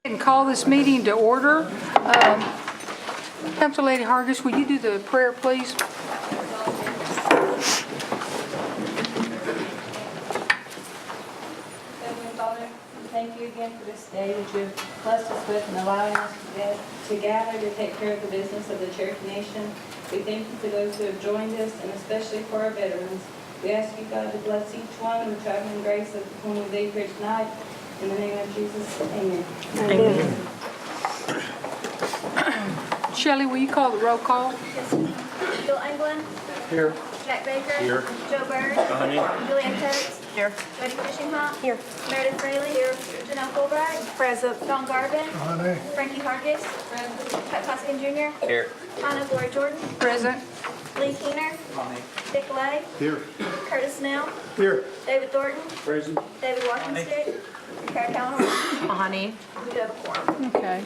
And call this meeting to order. Council Lady Hargis, will you do the prayer, please? Heavenly Father, we thank you again for this day that you have blessed us with and allowing us to gather to take care of the business of the Cherokee Nation. We thank you for those who have joined us and especially for our veterans. We ask you, God, to bless each one with traveling grace of whom we leave here tonight. In the name of Jesus, amen. Amen. Shelley, will you call the roll call? Yes. Bill England. Here. Jack Baker. Here. Joe Byrd. Julianne Coates. Here. Jody Fishinghawk. Here. Meredith Fraley. Here. Janelle Fulbright. Present. Don Garvin. Frankie Hargis. Present. Pat Hoskin Jr. Here. Hannah Glory Jordan. Present. Lee Keener. Dick Lay. Here. Curtis Snell. Here. David Thornton. Present. David Walkenstick. Kara Calloway. Honey. We do have a quorum. Okay.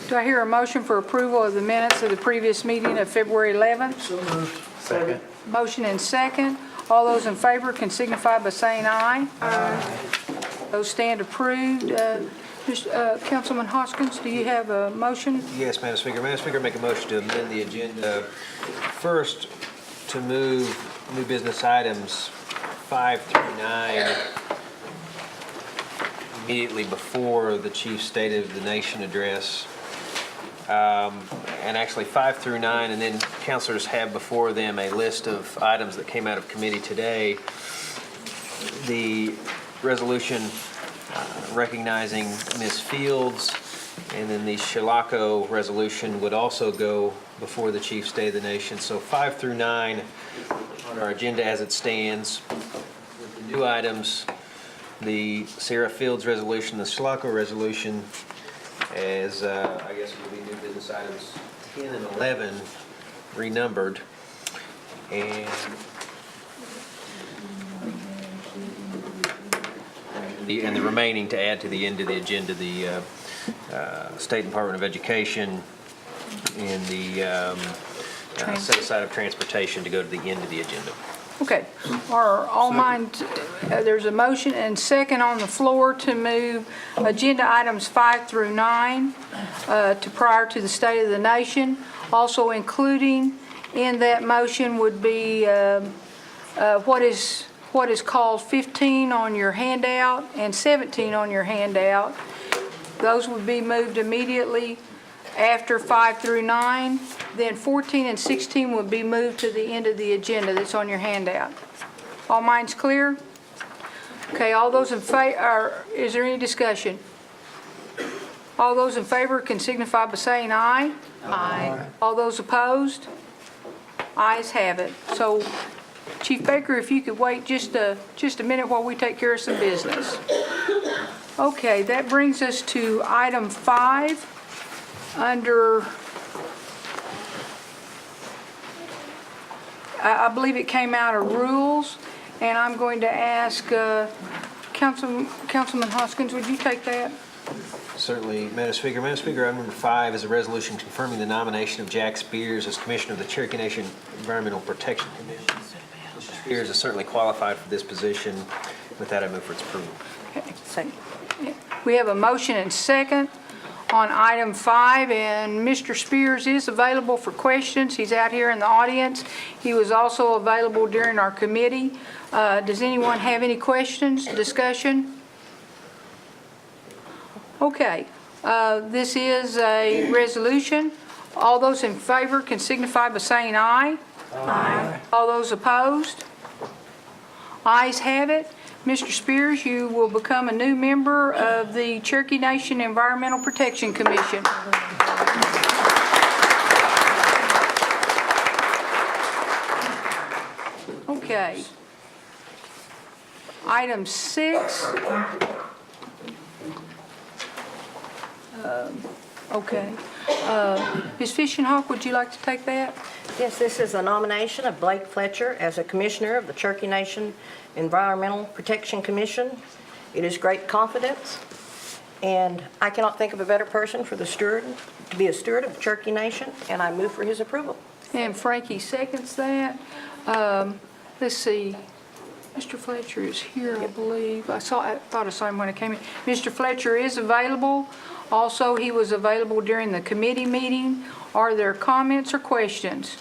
Do I hear a motion for approval of the minutes of the previous meeting of February 11th? So moved. Second. Motion and second. All those in favor can signify by saying aye. Aye. Those stand approved. Councilman Hoskins, do you have a motion? Yes, Madam Speaker. Madam Speaker, make a motion to amend the agenda. First, to move new business items 5 through 9 immediately before the Chief's State of the Nation address. And actually 5 through 9, and then councilors have before them a list of items that came out of committee today. The resolution recognizing Ms. Fields, and then the Shilako resolution would also go before the Chief State of the Nation. So 5 through 9 on our agenda as it stands. With the new items, the Sarah Fields resolution, the Shilako resolution, as I guess would be new business items 10 and 11 renumbered. And the remaining to add to the end of the agenda, the State Department of Education and the set aside of transportation to go to the end of the agenda. Okay. Are all minds, there's a motion and second on the floor to move agenda items 5 through 9 to prior to the State of the Nation. Also including in that motion would be what is called 15 on your handout and 17 on your handout. Those would be moved immediately after 5 through 9. Then 14 and 16 would be moved to the end of the agenda that's on your handout. All minds clear? Okay, all those in favor, is there any discussion? All those in favor can signify by saying aye. Aye. All those opposed? Ayes have it. So Chief Baker, if you could wait just a minute while we take care of some business. Okay, that brings us to item 5 under, I believe it came out of rules, and I'm going to ask Councilman Hoskins, would you take that? Certainly, Madam Speaker. Madam Speaker, item number 5 is a resolution confirming the nomination of Jack Spears as Commissioner of the Cherokee Nation Environmental Protection Commission. Mr. Spears is certainly qualified for this position. With that, I move for its approval. Okay, so we have a motion and second on item 5, and Mr. Spears is available for questions. He's out here in the audience. He was also available during our committee. Does anyone have any questions, discussion? Okay, this is a resolution. All those in favor can signify by saying aye. Aye. All those opposed? Ayes have it. Mr. Spears, you will become a new member of the Cherokee Nation Environmental Protection Commission. Okay. Item 6. Okay. Ms. Fishinghawk, would you like to take that? Yes, this is a nomination of Blake Fletcher as a commissioner of the Cherokee Nation Environmental Protection Commission. It is great confidence, and I cannot think of a better person for the steward to be a steward of the Cherokee Nation, and I move for his approval. And Frankie seconds that. Let's see. Mr. Fletcher is here, I believe. I thought I saw him when I came in. Mr. Fletcher is available. Also, he was available during the committee meeting. Are there comments or questions?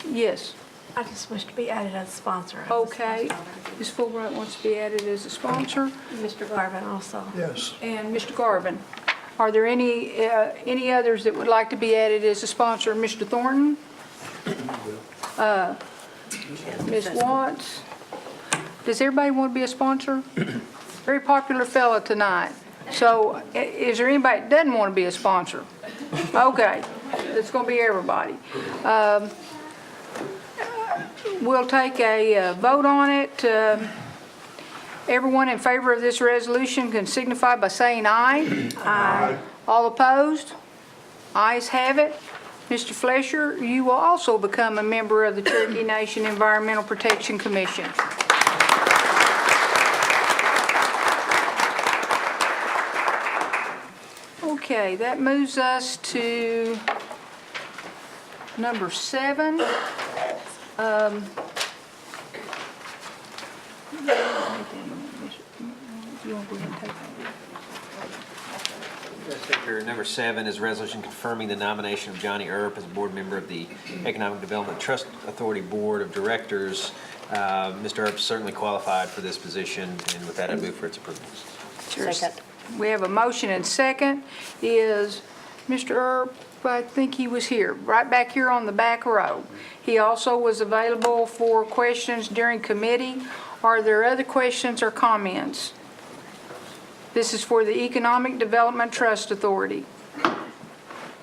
Yes. I just wish to be added as a sponsor. Okay. Ms. Fulbright wants to be added as a sponsor. Mr. Garvin also. Yes. And Mr. Garvin. Are there any others that would like to be added as a sponsor? Mr. Thornton? Ms. Watts? Does everybody want to be a sponsor? Very popular fella tonight. So is there anybody that doesn't want to be a sponsor? Okay, it's going to be everybody. We'll take a vote on it. Everyone in favor of this resolution can signify by saying aye. Aye. All opposed? Ayes have it. Mr. Fletcher, you will also become a member of the Cherokee Nation Environmental Protection Commission. Okay, that moves us to number 7. Speaker, number 7 is resolution confirming the nomination of Johnny Earp as a board member of the Economic Development Trust Authority Board of Directors. Mr. Earp is certainly qualified for this position, and with that, I move for its approval. Second. We have a motion and second. Is Mr. Earp, I think he was here, right back here on the back row. He also was available for questions during committee. Are there other questions or comments? This is for the Economic Development Trust Authority.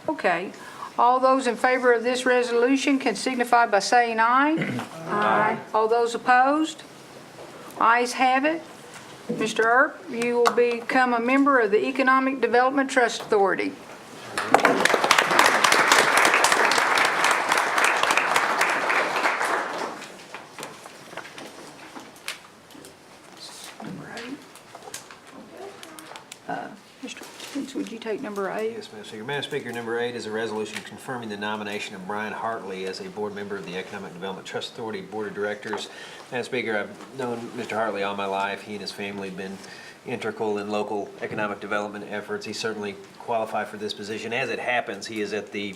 Okay. All those in favor of this resolution can signify by saying aye. Aye. All those opposed? Ayes have it. Mr. Earp, you will become a member of the Economic Development Trust Authority. Number 8. Mr. Spence, would you take number 8? Yes, Madam Speaker. Madam Speaker, number 8 is a resolution confirming the nomination of Brian Hartley as a board member of the Economic Development Trust Authority Board of Directors. Madam Speaker, I've known Mr. Hartley all my life. He and his family have been integral in local economic development efforts. He's certainly qualified for this position. As it happens, he is at the,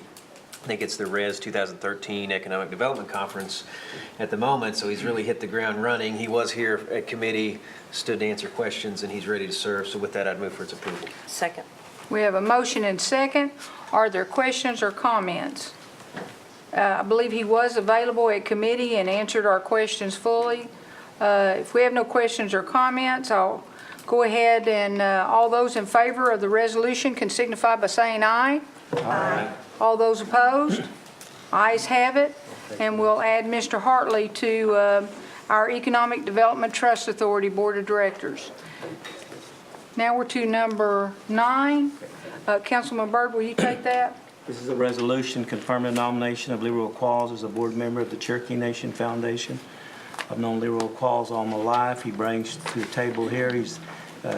I think it's the RES 2013 Economic Development Conference at the moment, so he's really hit the ground running. He was here at committee, stood to answer questions, and he's ready to serve. So with that, I'd move for its approval. Second. We have a motion and second. Are there questions or comments? I believe he was available at committee and answered our questions fully. If we have no questions or comments, I'll go ahead and all those in favor of the resolution can signify by saying aye. Aye. All those opposed? Ayes have it. And we'll add Mr. Hartley to our Economic Development Trust Authority Board of Directors. Now we're to number 9. Councilman Byrd, will you take that? This is a resolution confirming the nomination of Leroy Qualls as a board member of the Cherokee Nation Foundation. I've known Leroy Qualls all my life. He brings to the table here, he's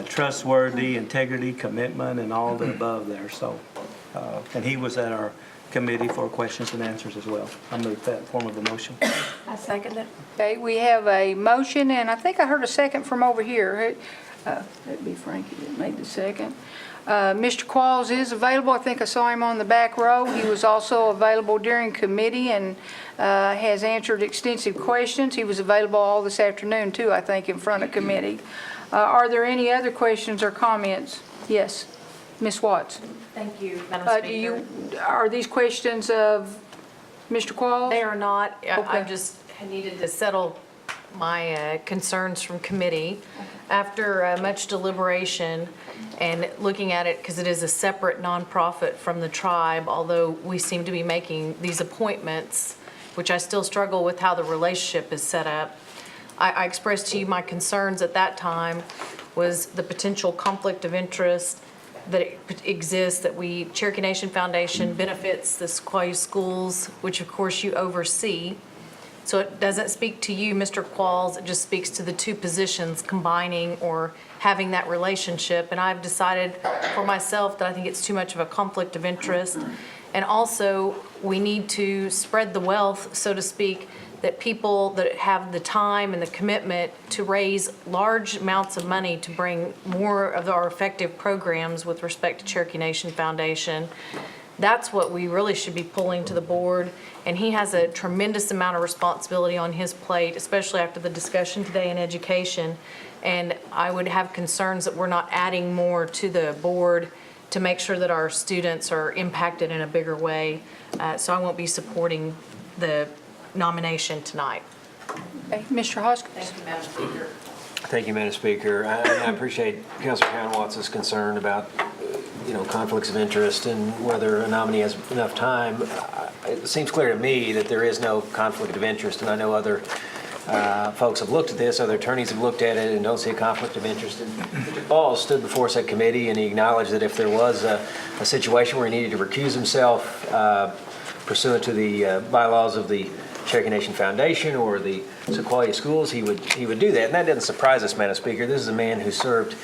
trustworthy, integrity, commitment, and all the above there. So, and he was at our committee for questions and answers as well. I move that form of a motion. I second it. Okay, we have a motion, and I think I heard a second from over here. That'd be Frankie that made the second. Mr. Qualls is available. I think I saw him on the back row. He was also available during committee and has answered extensive questions. He was available all this afternoon, too, I think, in front of committee. Are there any other questions or comments? Yes. Ms. Watts? Thank you, Madam Speaker. Are these questions of Mr. Qualls? They are not. I Okay. just needed to settle my concerns from committee. After much deliberation and looking at it, because it is a separate nonprofit from the tribe, although we seem to be making these appointments, which I still struggle with how the relationship is set up. I expressed to you my concerns at that time was the potential conflict of interest that exists, that Cherokee Nation Foundation benefits the Sequoia schools, which of course you oversee. So it doesn't speak to you, Mr. Qualls, it just speaks to the two positions combining or having that relationship. And I've decided for myself that I think it's too much of a conflict of interest. And also, we need to spread the wealth, so to speak, that people that have the time and the commitment to raise large amounts of money to bring more of our effective programs with respect to Cherokee Nation Foundation, that's what we really should be pulling to the board. And he has a tremendous amount of responsibility on his plate, especially after the discussion today in education. And I would have concerns that we're not adding more to the board to make sure that our students are impacted in a bigger way. So I won't be supporting the nomination tonight. Okay, Mr. Hoskins? Thank you, Madam Speaker. Thank you, Madam Speaker. I appreciate Councilor Cowan-Watts' concern about, conflicts of interest and whether a nominee has enough time. It seems clear to me that there is no conflict of interest, and I know other folks have looked at this, other attorneys have looked at it and don't see a conflict of interest. And Mr. Falls stood before said committee and he acknowledged that if there was a situation where he needed to recuse himself pursuant to the bylaws of the Cherokee Nation Foundation or the Sequoia schools, he would do that. And that doesn't surprise us, Madam Speaker. This is a man who served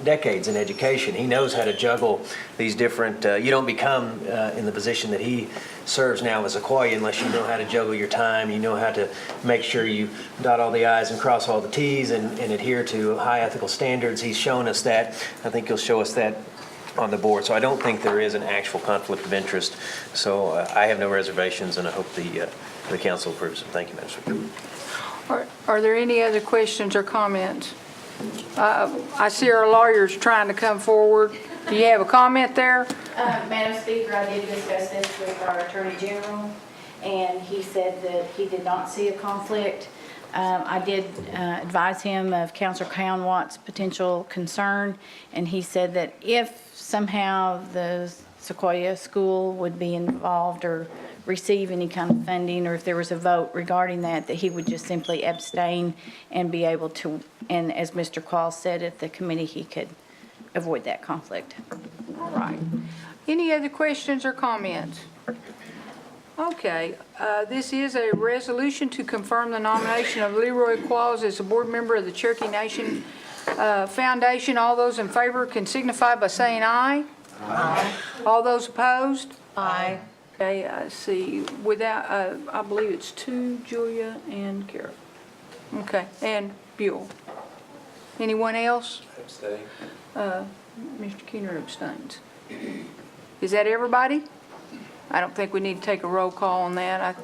decades in education. He knows how to juggle these different, you don't become in the position that he serves now as Sequoia unless you know how to juggle your time, you know how to make sure you dot all the I's and cross all the T's and adhere to high ethical standards. He's shown us that. I think he'll show us that on the board. So I don't think there is an actual conflict of interest. So I have no reservations, and I hope the council approves it. Thank you, Madam Speaker. Are there any other questions or comments? I see our lawyers trying to come forward. Do you have a comment there? Madam Speaker, I did discuss this with our Attorney General, and he said that he did not see a conflict. I did advise him of Councilor Cowan-Watts' potential concern, and he said that if somehow the Sequoia School would be involved or receive any kind of funding, or if there was a vote regarding that, that he would just simply abstain and be able to, and as Mr. Qualls said at the committee, he could avoid that conflict. All right. Any other questions or comments? Okay, this is a resolution to confirm the nomination of Leroy Qualls as a board member of the Cherokee Nation Foundation. All those in favor can signify by saying aye. Aye. All those opposed? Aye. Okay, I see. Without, I believe it's two, Julia and Kara. Okay, and Buell. Anyone else? Abstain. Mr. Keener abstains. Is that everybody? I don't think we need to take a roll call on that.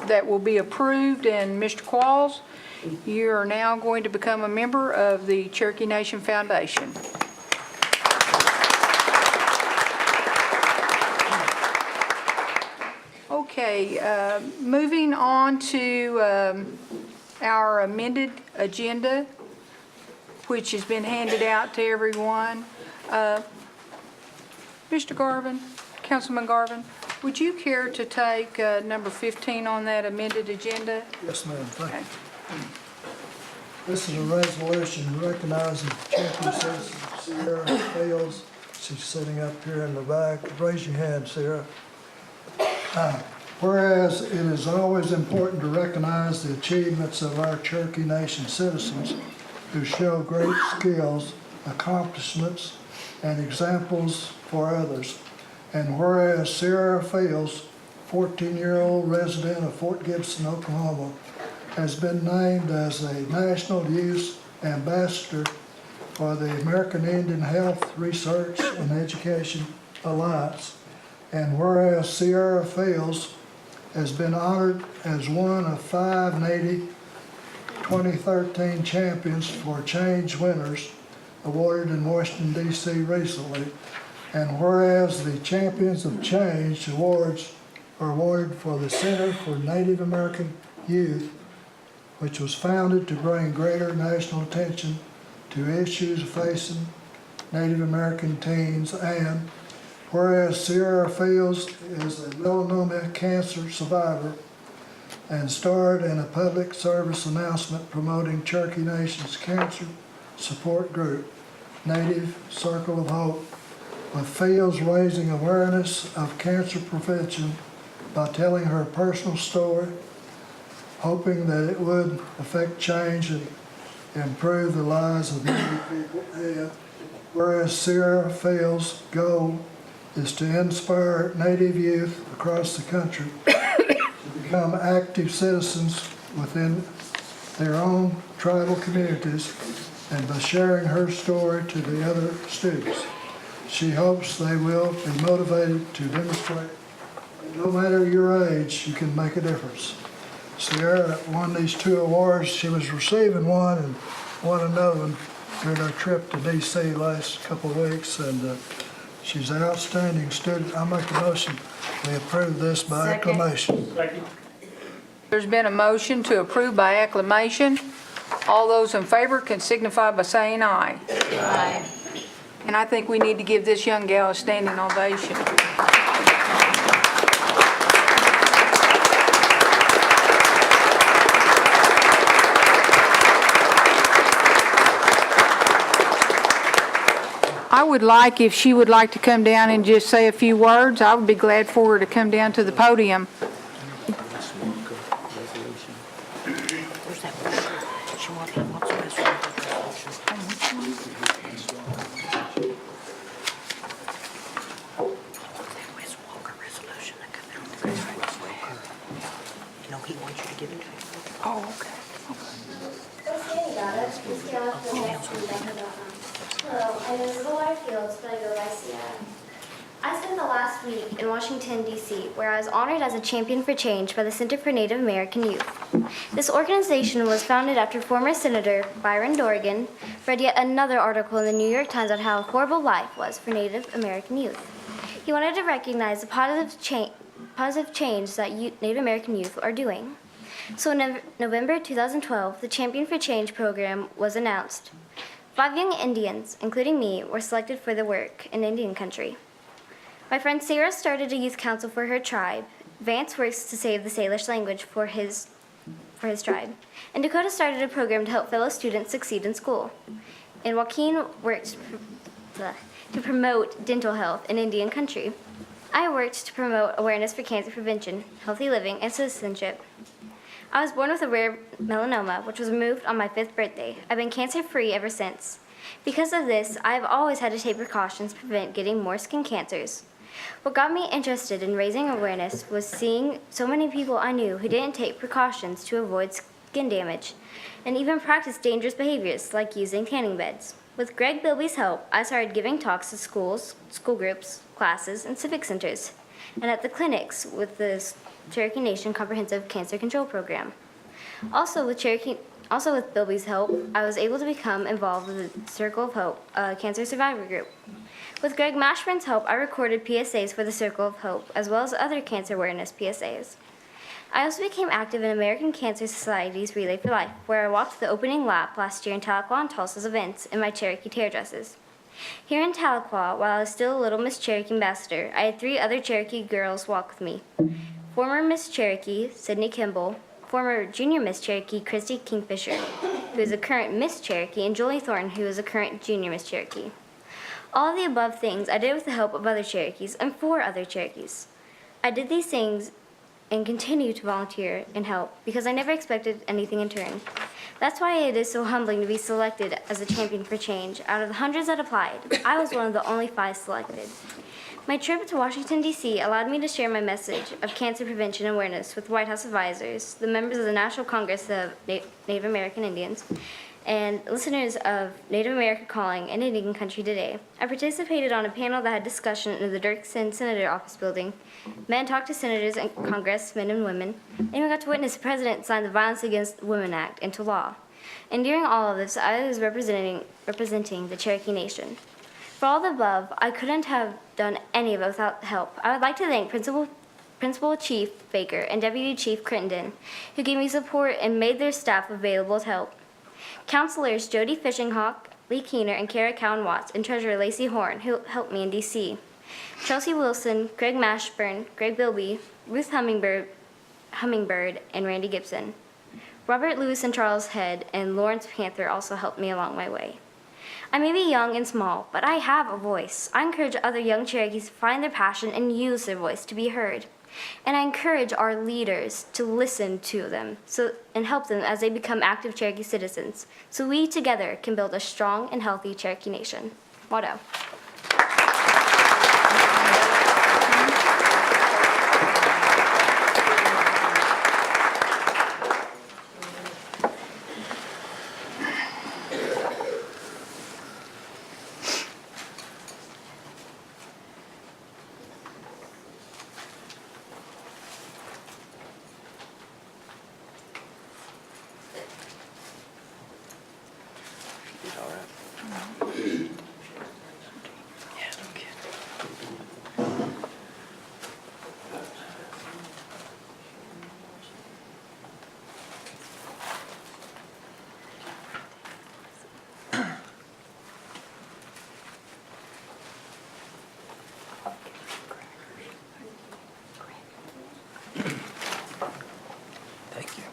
That will be approved, and Mr. Qualls, you are now going to become a member of the Cherokee Nation Foundation. Okay, moving on to our amended agenda, which has been handed out to everyone. Mr. Garvin, Councilman Garvin, would you care to take number 15 on that amended agenda? Yes, ma'am. Thank you. Okay. This is a resolution recognizing Cherokee citizen Sierra Fields. She's sitting up here in the back. Raise your hand, Sarah. Whereas it is always important to recognize the achievements of our Cherokee Nation citizens who show great skills, accomplishments, and examples for others. And whereas Sierra Fields, 14-year-old resident of Fort Gibson, Oklahoma, has been named as a National Youth Ambassador for the American Indian Health Research and Education Alliance. And whereas Sierra Fields has been honored as one of 5 Native 2013 champions for change winners awarded in Washington, D.C. recently. And whereas the Champions of Change awards are awarded for the Center for Native American Youth, which was founded to bring greater national attention to issues facing Native American teens. And whereas Sierra Fields is a melanoma cancer survivor and starred in a public service announcement promoting Cherokee Nation's cancer support group, Native Circle of Hope, with Fields raising awareness of cancer prevention by telling her personal story, hoping that it would affect change and improve the lives of Native people. And whereas Sierra Fields' goal is to inspire Native youth across the country to become active citizens within their own tribal communities and by sharing her story to the other students. She hopes they will be motivated to demonstrate that no matter your age, you can make a difference. Sierra won these 2 awards. She was receiving one and won another one during our trip to D.C. last couple of weeks, and she's an outstanding student. I make a motion we approve this by acclamation. There's been a motion to approve by acclamation. All those in favor can signify by saying aye. Aye. And I think we need to give this young gal a standing ovation. I would like, if she would like to come down and just say a few words, I would be glad for her to come down to the podium. Where's that? She wants the Wes Walker resolution that comes out. You know, he wants you to give it to him. Oh, okay. Hello, my name is Laura Fields, but I go by Sierra. I spent the last week in Washington, D.C., where I was honored as a champion for change by the Center for Native American Youth. This organization was founded after former Senator Byron Dorgan read yet another article in the New York Times on how horrible life was for Native American youth. He wanted to recognize the positive change that Native American youth are doing. So in November 2012, the Champion for Change program was announced. 5 young Indians, including me, were selected for the work in Indian country. My friend Sarah started a youth council for her tribe. Vance works to save the Salish language for his tribe. And Dakota started a program to help fellow students succeed in school. And Joaquin worked to promote dental health in Indian country. I worked to promote awareness for cancer prevention, healthy living, and citizenship. I was born with a rare melanoma, which was removed on my 5th birthday. I've been cancer-free ever since. Because of this, I have always had to take precautions to prevent getting more skin cancers. What got me interested in raising awareness was seeing so many people I knew who didn't take precautions to avoid skin damage, and even practice dangerous behaviors like using tanning beds. With Greg Bilby's help, I started giving talks to schools, school groups, classes, and civic centers, and at the clinics with the Cherokee Nation Comprehensive Cancer Control Program. Also with Bilby's help, I was able to become involved with the Circle of Hope, a cancer survivor group. With Greg Mashburn's help, I recorded PSAs for the Circle of Hope, as well as other cancer awareness PSAs. I also became active in American Cancer Society's Relay for Life, where I walked the opening lap last year in Tahlequah and Tulsa's events in my Cherokee tear dresses. Here in Tahlequah, while I was still a little Miss Cherokee ambassador, I had 3 other Cherokee girls walk with me. Former Miss Cherokee, Sydney Kimball, former Junior Miss Cherokee, Christy Kingfisher, who is a current Miss Cherokee, and Julie Thornton, who is a current Junior Miss Cherokee. All of the above things I did with the help of other Cherokees and for other Cherokees. I did these things and continue to volunteer and help because I never expected anything in turn. That's why it is so humbling to be selected as a champion for change. Out of the hundreds that applied, I was one of the only 5 selected. My trip to Washington, D.C. allowed me to share my message of cancer prevention awareness with White House advisors, the members of the National Congress of Native American Indians, and listeners of Native America Calling and Indian Country Today. I participated on a panel that had discussion in the Dirksen Senator Office building, met and talked to senators and congressmen and women, and even got to witness the president sign the Violence Against Women Act into law. And during all of this, I was representing the Cherokee Nation. For all the above, I couldn't have done any of it without help. I would like to thank Principal Chief Baker and Deputy Chief Crittenden, who gave me support and made their staff available to help. Counselors Jody Fishinghawk, Lee Keener, and Kara Cowan-Watts, and Treasurer Lacey Horn, who helped me in D.C. Chelsea Wilson, Greg Mashburn, Greg Bilby, Ruth Hummingbird, and Randy Gibson. Robert Lewis and Charles Head and Lawrence Panther also helped me along my way. I may be young and small, but I have a voice. I encourage other young Cherokees to find their passion and use their voice to be heard. And I encourage our leaders to listen to them and help them as they become active Cherokee citizens, so we together can build a strong and healthy Cherokee Nation. Motto. Thank you.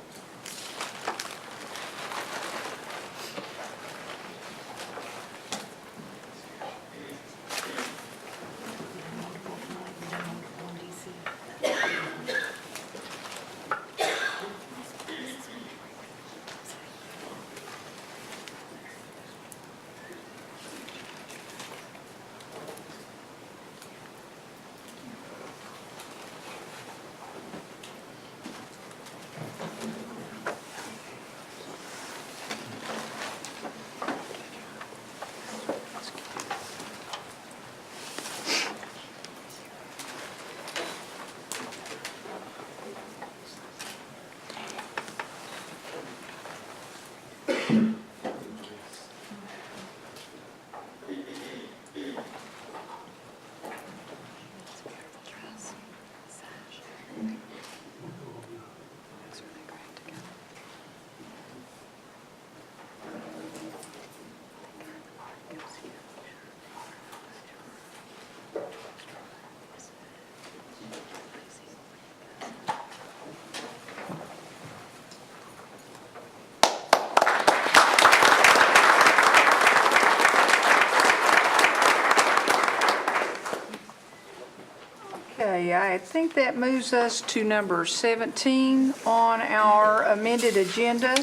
Okay, I think that moves us to number 17 on our amended agenda.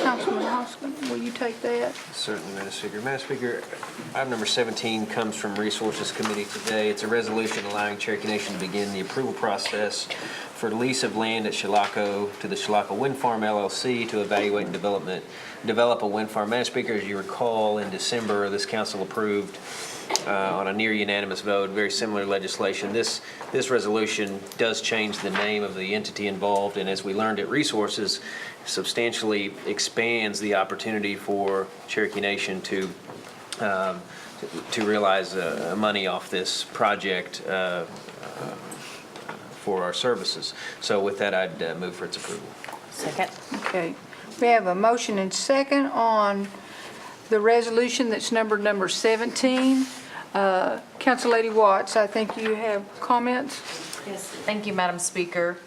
Councilman Hoskin, will you take that? Certainly, Madam Speaker. Madam Speaker, item number 17 comes from Resources Committee today. It's a resolution allowing Cherokee Nation to begin the approval process for lease of land at Chilocco to the Chilocco Wind Farm LLC to evaluate and develop a wind farm. Madam Speaker, as you recall, in December, this council approved on a near unanimous vote, very similar legislation. This resolution does change the name of the entity involved, and as we learned at Resources, substantially expands the opportunity for Cherokee Nation to realize money off this project for our services. So with that, I'd move for its approval. Second. Okay, we have a motion and second on the resolution that's number 17. Council Lady Watts, I think you have comments? Yes, thank you, Madam Speaker.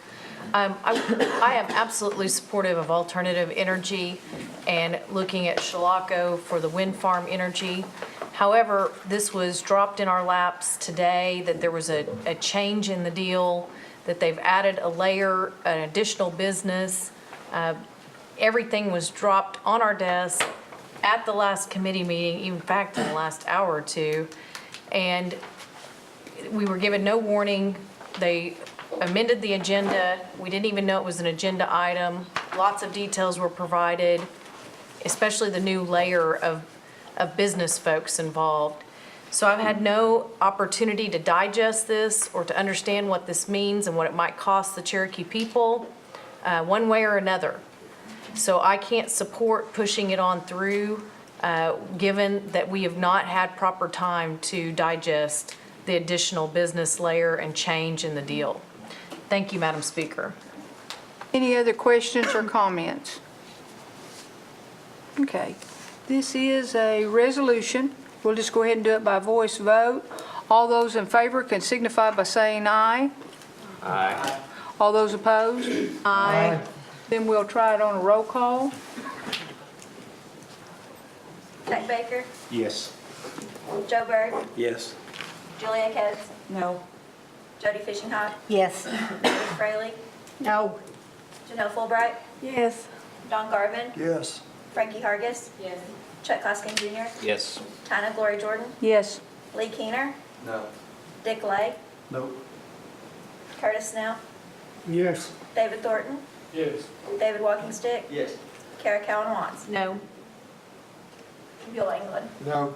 I am absolutely supportive of alternative energy and looking at Chilocco for the wind farm energy. However, this was dropped in our laps today, that there was a change in the deal, that they've added a layer, an additional business. Everything was dropped on our desk at the last committee meeting, in fact, in the last hour or two. And we were given no warning. They amended the agenda. We didn't even know it was an agenda item. Lots of details were provided, especially the new layer of business folks involved. So I've had no opportunity to digest this or to understand what this means and what it might cost the Cherokee people, one way or another. So I can't support pushing it on through, given that we have not had proper time to digest the additional business layer and change in the deal. Thank you, Madam Speaker. Any other questions or comments? Okay, this is a resolution. We'll just go ahead and do it by voice vote. All those in favor can signify by saying aye. Aye. All those opposed? Aye. Then we'll try it on a roll call. Jack Baker, Yes. Joe Berg, Yes. Julia Ketz, No. Jody Fishing Hawk, Yes. David Fraley, No. Janelle Fulbright, Yes. Don Garvin, Yes. Frankie Hargis, Yes. Chuck Hoskin Jr., Yes. Tina Glory Jordan, Yes. Lee Keener, No. Dick Lay, No. Curtis Snell, Yes. David Thornton, Yes. David Walkingstick, Yes. Kara Cowan Watts, No. Bill England. No.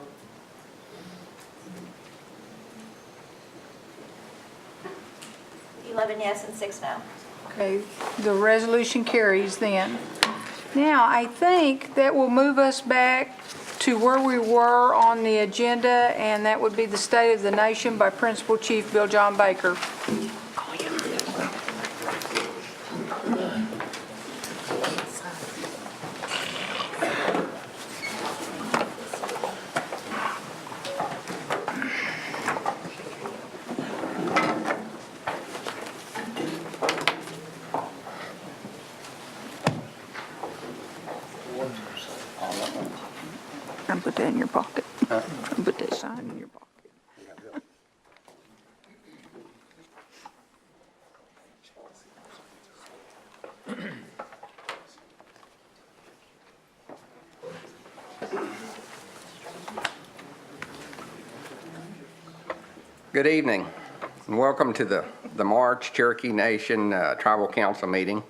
$11 yes and 6 no. Okay, the resolution carries then. Now, I think that will move us back to where we were on the agenda, and that would be the State of the Nation by Principal Chief Bill John Baker. Try and put that in your pocket. Try and put that sign in your pocket. Good evening, and welcome to the March Cherokee Nation Tribal Council meeting.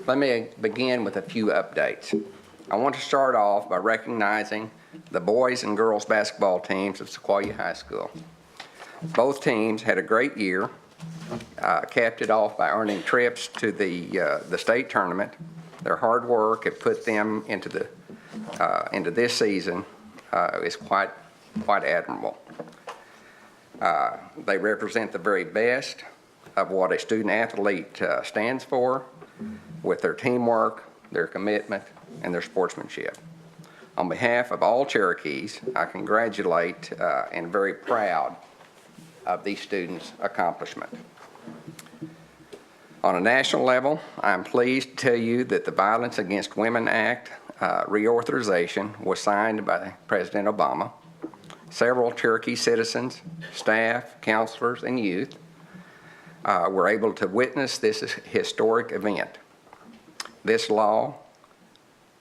Let me begin with a few updates. I want to start off by recognizing the boys and girls basketball teams of Sequoia High School. Both teams had a great year, capped it off by earning trips to the state tournament. Their hard work had put them into this season is quite admirable. They represent the very best of what a student athlete stands for with their teamwork, their commitment, and their sportsmanship. On behalf of all Cherokees, I congratulate and very proud of these students' accomplishment. On a national level, I'm pleased to tell you that the Violence Against Women Act reauthorization was signed by President Obama. Several Cherokee citizens, staff, counselors, and youth were able to witness this historic event. This law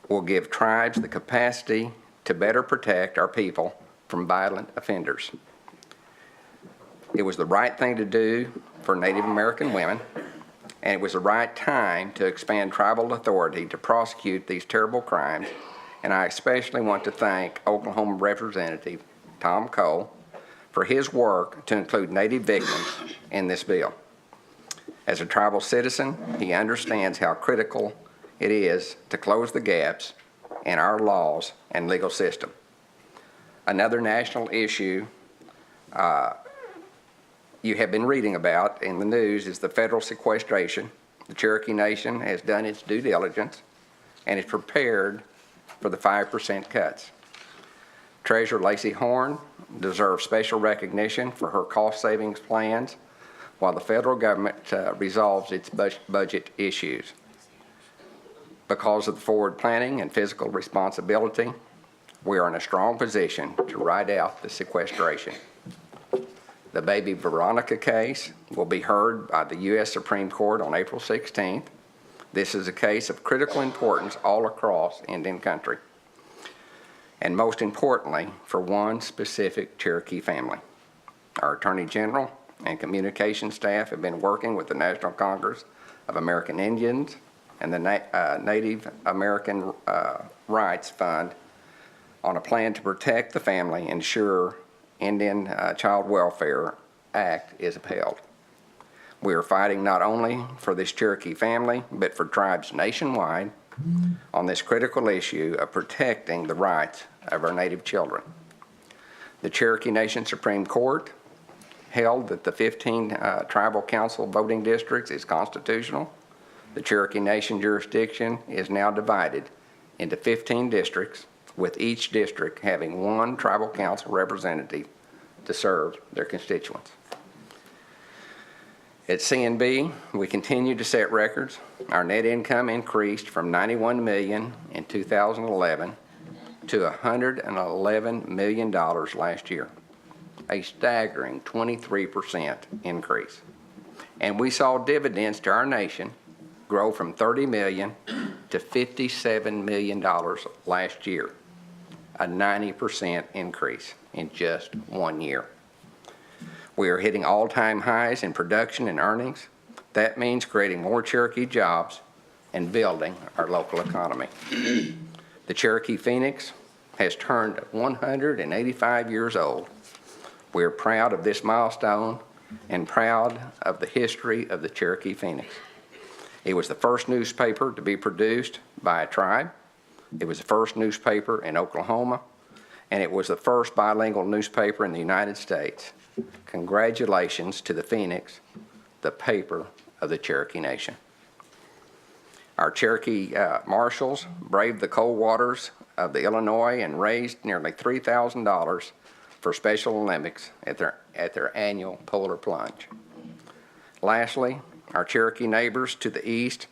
will give tribes the capacity to better protect our people from violent offenders. It was the right thing to do for Native American women, and it was the right time to expand tribal authority to prosecute these terrible crimes, and I especially want to thank Oklahoma Representative Tom Cole for his work to include Native victims in this bill. As a tribal citizen, he understands how critical it is to close the gaps in our laws and legal system. Another national issue you have been reading about in the news is the federal sequestration. The Cherokee Nation has done its due diligence and is prepared for the 5% cuts. Treasurer Lacey Horn deserves special recognition for her cost savings plans while the federal government resolves its budget issues. Because of the forward planning and fiscal responsibility, we are in a strong position to ride out the sequestration. The Baby Veronica case will be heard by the U.S. Supreme Court on April 16th. This is a case of critical importance all across Indian country, and most importantly, for one specific Cherokee family. Our Attorney General and communication staff have been working with the National Congress of American Indians and the Native American Rights Fund on a plan to protect the family and ensure Indian Child Welfare Act is upheld. We are fighting not only for this Cherokee family, but for tribes nationwide on this critical issue of protecting the rights of our Native children. The Cherokee Nation Supreme Court held that the 15 tribal council voting districts is constitutional. The Cherokee Nation jurisdiction is now divided into 15 districts, with each district having one tribal council representative to serve their constituents. At CNB, we continue to set records. Our net income increased from $91 million in 2011 to $111 million last year, a staggering 23% increase. And we saw dividends to our nation grow from $30 million to $57 million last year, a 90% increase in just 1 year. We are hitting all-time highs in production and earnings. That means creating more Cherokee jobs and building our local economy. The Cherokee Phoenix has turned 185 years old. We are proud of this milestone and proud of the history of the Cherokee Phoenix. It was the first newspaper to be produced by a tribe. It was the first newspaper in Oklahoma, and it was the first bilingual newspaper in the United States. Congratulations to the Phoenix, the paper of the Cherokee Nation. Our Cherokee marshals braved the cold waters of the Illinois and raised nearly $3,000 for Special Olympics at their annual polar plunge. Lastly, our Cherokee neighbors to the east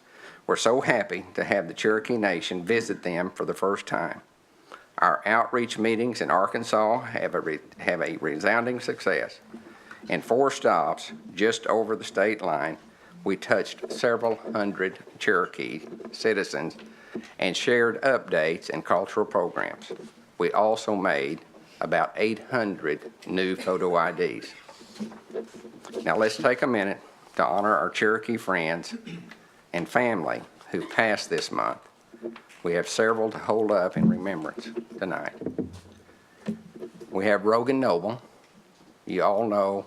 were so happy to have the Cherokee Nation visit them for the first time. Our outreach meetings in Arkansas have a resounding success. In 4 stops just over the state line, we touched several hundred Cherokee citizens and shared updates and cultural programs. We also made about 800 new photo IDs. Now let's take a minute to honor our Cherokee friends and family who passed this month. We have several to hold up in remembrance tonight. We have Rogan Noble. You all know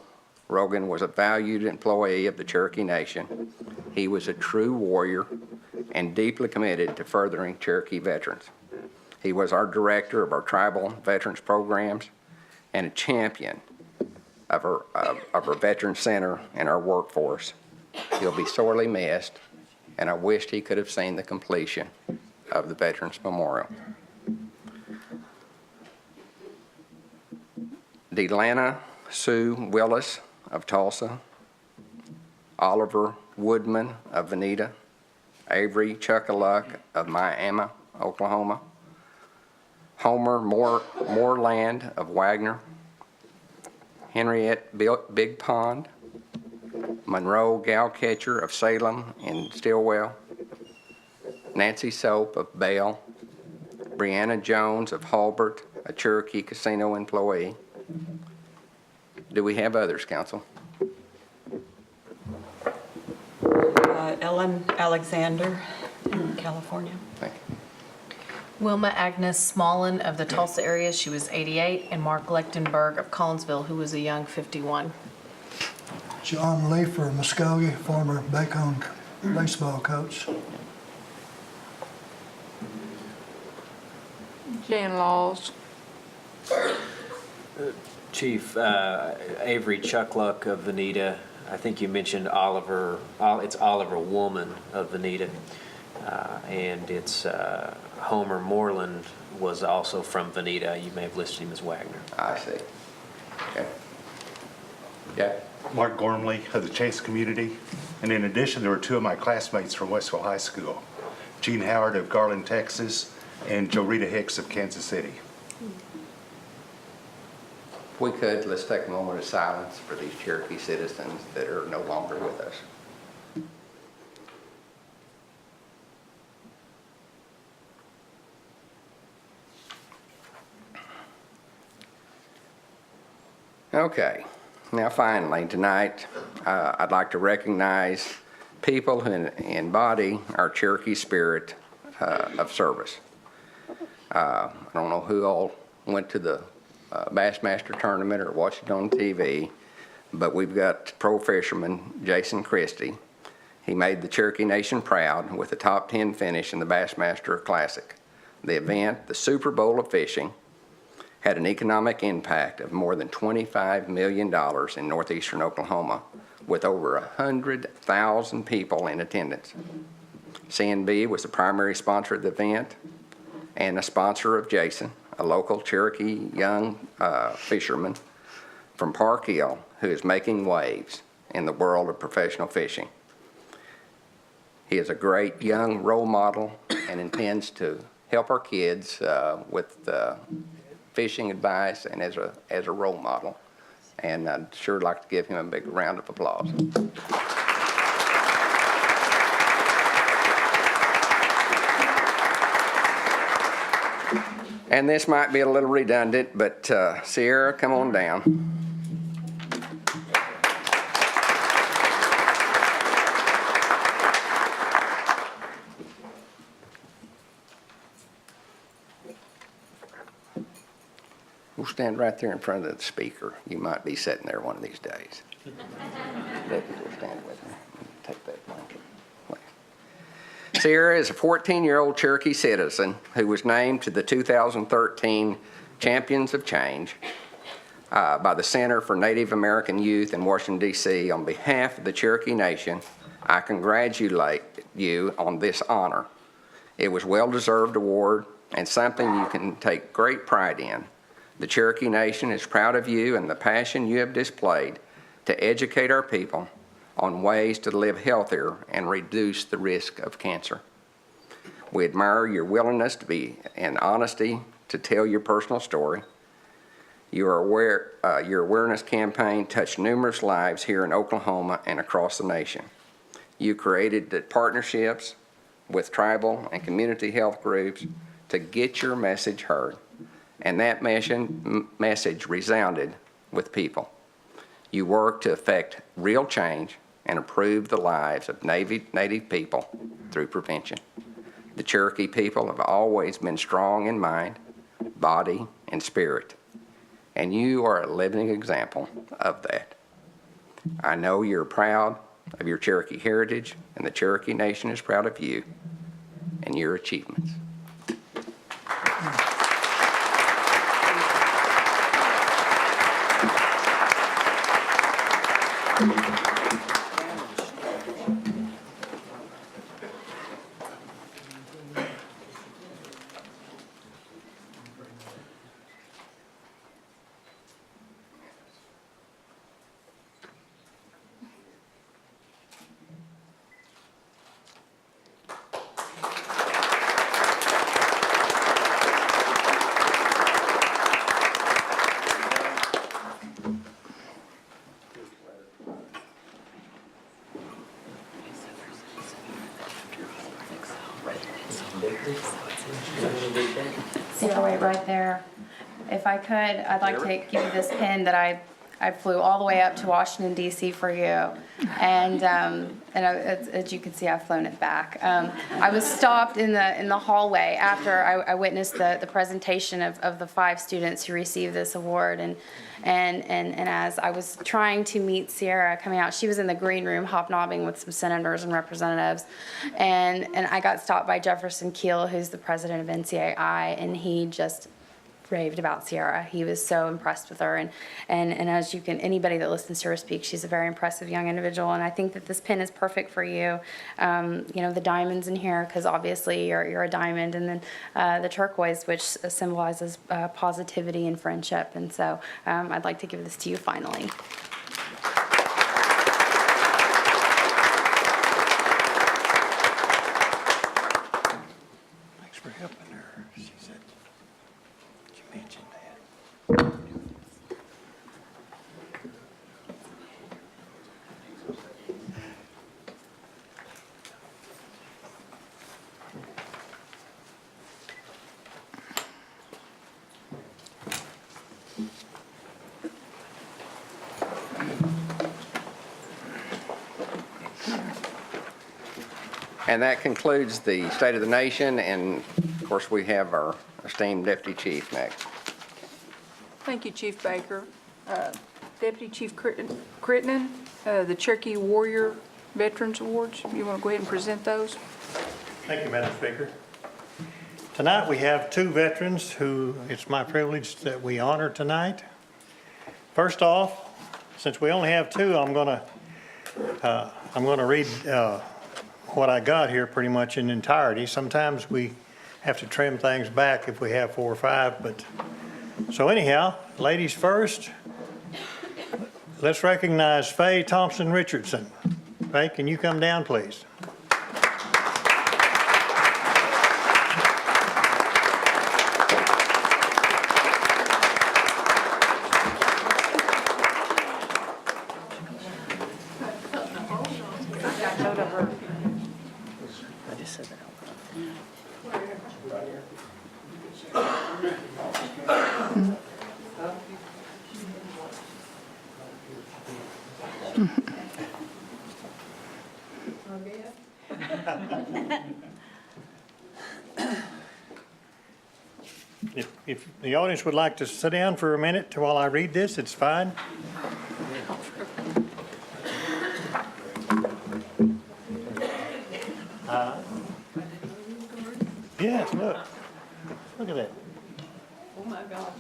Rogan was a valued employee of the Cherokee Nation. He was a true warrior and deeply committed to furthering Cherokee veterans. He was our director of our tribal veterans programs and a champion of our Veterans Center and our workforce. He'll be sorely missed, and I wished he could have seen the completion of the Veterans Memorial. Delana Sue Willis of Tulsa, Oliver Woodman of Veneta, Avery Chuckaluck of Miami, Oklahoma, Homer Moreland of Wagner, Henriette Big Pond, Monroe Galcatcher of Salem and Stillwell, Nancy Soap of Bell, Brianna Jones of Hulbert, a Cherokee casino employee. Do we have others, Council? Ellen Alexander in California. Thank you. Wilma Agnes Smallin of the Tulsa area, she was 88, and Mark Lechtenberg of Collinsville, who was a young 51. John Leifer of Muskogee, former Bacon baseball coach. Jan Laws. Chief, Avery Chuckluck of Veneta. I think you mentioned Oliver, it's Oliver Woolman of Veneta. And it's Homer Moreland was also from Veneta. You may have listed him as Wagner. I see. Okay. Yeah. Mark Gormley of the Chase community. And in addition, there were 2 of my classmates from Westville High School, Gene Howard of Garland, Texas, and Jorita Hicks of Kansas City. If we could, let's take a moment of silence for these Cherokee citizens that are no longer with us. Okay, now finally, tonight, I'd like to recognize people who embody our Cherokee spirit of service. I don't know who all went to the Bassmaster tournament or watched it on TV, but we've got pro fisherman Jason Christie. He made the Cherokee Nation proud with a top 10 finish in the Bassmaster Classic. The event, the Super Bowl of fishing, had an economic impact of more than $25 million in northeastern Oklahoma, with over 100,000 people in attendance. CNB was the primary sponsor of the event and a sponsor of Jason, a local Cherokee young fisherman from Park Hill who is making waves in the world of professional fishing. He is a great young role model and intends to help our kids with fishing advice and as a role model. And I'd sure like to give him a big round of applause. And this might be a little redundant, but Sierra, come on down. We'll stand right there in front of the speaker. You might be sitting there one of these days. Becky will stand with me. Take that blanket. Sierra is a 14-year-old Cherokee citizen who was named to the 2013 Champions of Change by the Center for Native American Youth in Washington, D.C. On behalf of the Cherokee Nation, I congratulate you on this honor. It was a well-deserved award and something you can take great pride in. The Cherokee Nation is proud of you and the passion you have displayed to educate our people on ways to live healthier and reduce the risk of cancer. We admire your willingness to be and honesty to tell your personal story. Your awareness campaign touched numerous lives here in Oklahoma and across the nation. You created the partnerships with tribal and community health groups to get your message heard, and that message resounded with people. You worked to affect real change and improve the lives of Native people through prevention. The Cherokee people have always been strong in mind, body, and spirit, and you are a living example of that. I know you're proud of your Cherokee heritage, and the Cherokee Nation is proud of you and your achievements. Wait right there. If I could, I'd like to give you this pin that I flew all the way up to Washington D.C. for you, and as you can see, I've flown it back. I was stopped in the hallway after I witnessed the presentation of the 5 students who received this award, and as I was trying to meet Sierra coming out, she was in the green room hobnobbing with some senators and representatives, and I got stopped by Jefferson Keel, who's the president of NCAI, and he just raved about Sierra. He was so impressed with her, and as you can, anybody that listens to her speak, she's a very impressive young individual, and I think that this pin is perfect for you. You know, the diamonds in here, because obviously you're a diamond, and then the turquoise, which symbolizes positivity and friendship, and so I'd like to give this to you finally. Thanks for helping her. She said, you mentioned that. And that concludes the State of the Nation, and of course we have our esteemed Deputy Chief next. Thank you, Chief Baker. Deputy Chief Crittenden, the Cherokee Warrior Veterans Awards, you want to go ahead and present those? Thank you, Madam Speaker. Tonight we have 2 veterans who it's my privilege that we honor tonight. First off, since we only have 2, I'm going to read what I got here pretty much in entirety. Sometimes we have to trim things back if we have 4 or 5, but so anyhow, ladies first. Let's recognize Faye Thompson Richardson. Faye, can you come down, please? If the audience would like to sit down for a minute while I read this, it's fine. Yes, look at that. Oh my God.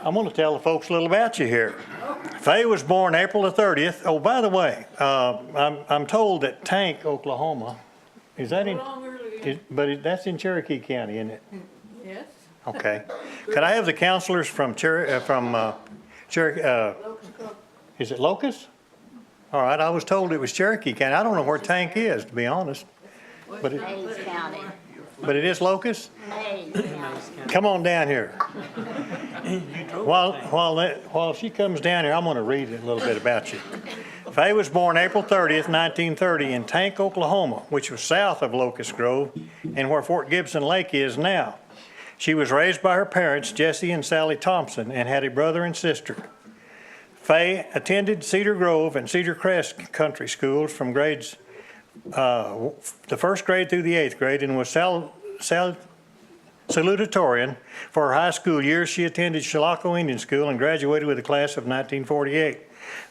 I'm going to tell the folks a little about you here. Faye was born April the 30th. Oh, by the way, I'm told that Tank, Oklahoma, is that that's in Cherokee County, isn't it? Yes. Okay. Could I have the counselors from Cherokee? Is it Locust? All right. I was told it was Cherokee County. I don't know where Tank is, to be honest. But Hays County. but it is Locust? Come on down here. While she comes down here, I'm going to read a little bit about you. Faye was born April 30th, 1930 in Tank, Oklahoma, which was south of Locust Grove and where Fort Gibson Lake is now. She was raised by her parents, Jesse and Sally Thompson, and had a brother and sister. Faye attended Cedar Grove and Cedar Crest country schools from grades, the first grade through the 8th grade, and was salutatorian for her high school years. She attended Chilocco Indian School and graduated with a class of 1948.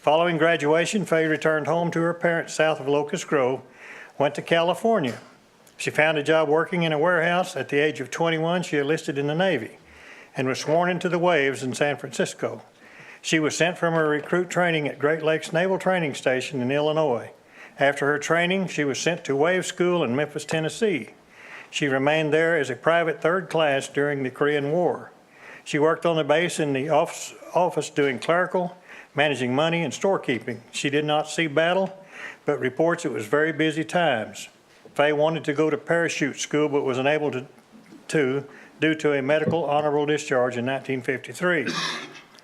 Following graduation, Faye returned home to her parents south of Locust Grove, went to California. She found a job working in a warehouse. At the age of 21, she enlisted in the Navy and was sworn into the Waves in San Francisco. She was sent from her recruit training at Great Lakes Naval Training Station in Illinois. After her training, she was sent to Wave School in Memphis, Tennessee. She remained there as a private third class during the Korean War. She worked on the base in the office doing clerical, managing money, and storekeeping. She did not see battle, but reports it was very busy times. Faye wanted to go to parachute school, but was unable to due to a medical honorable discharge in 1953.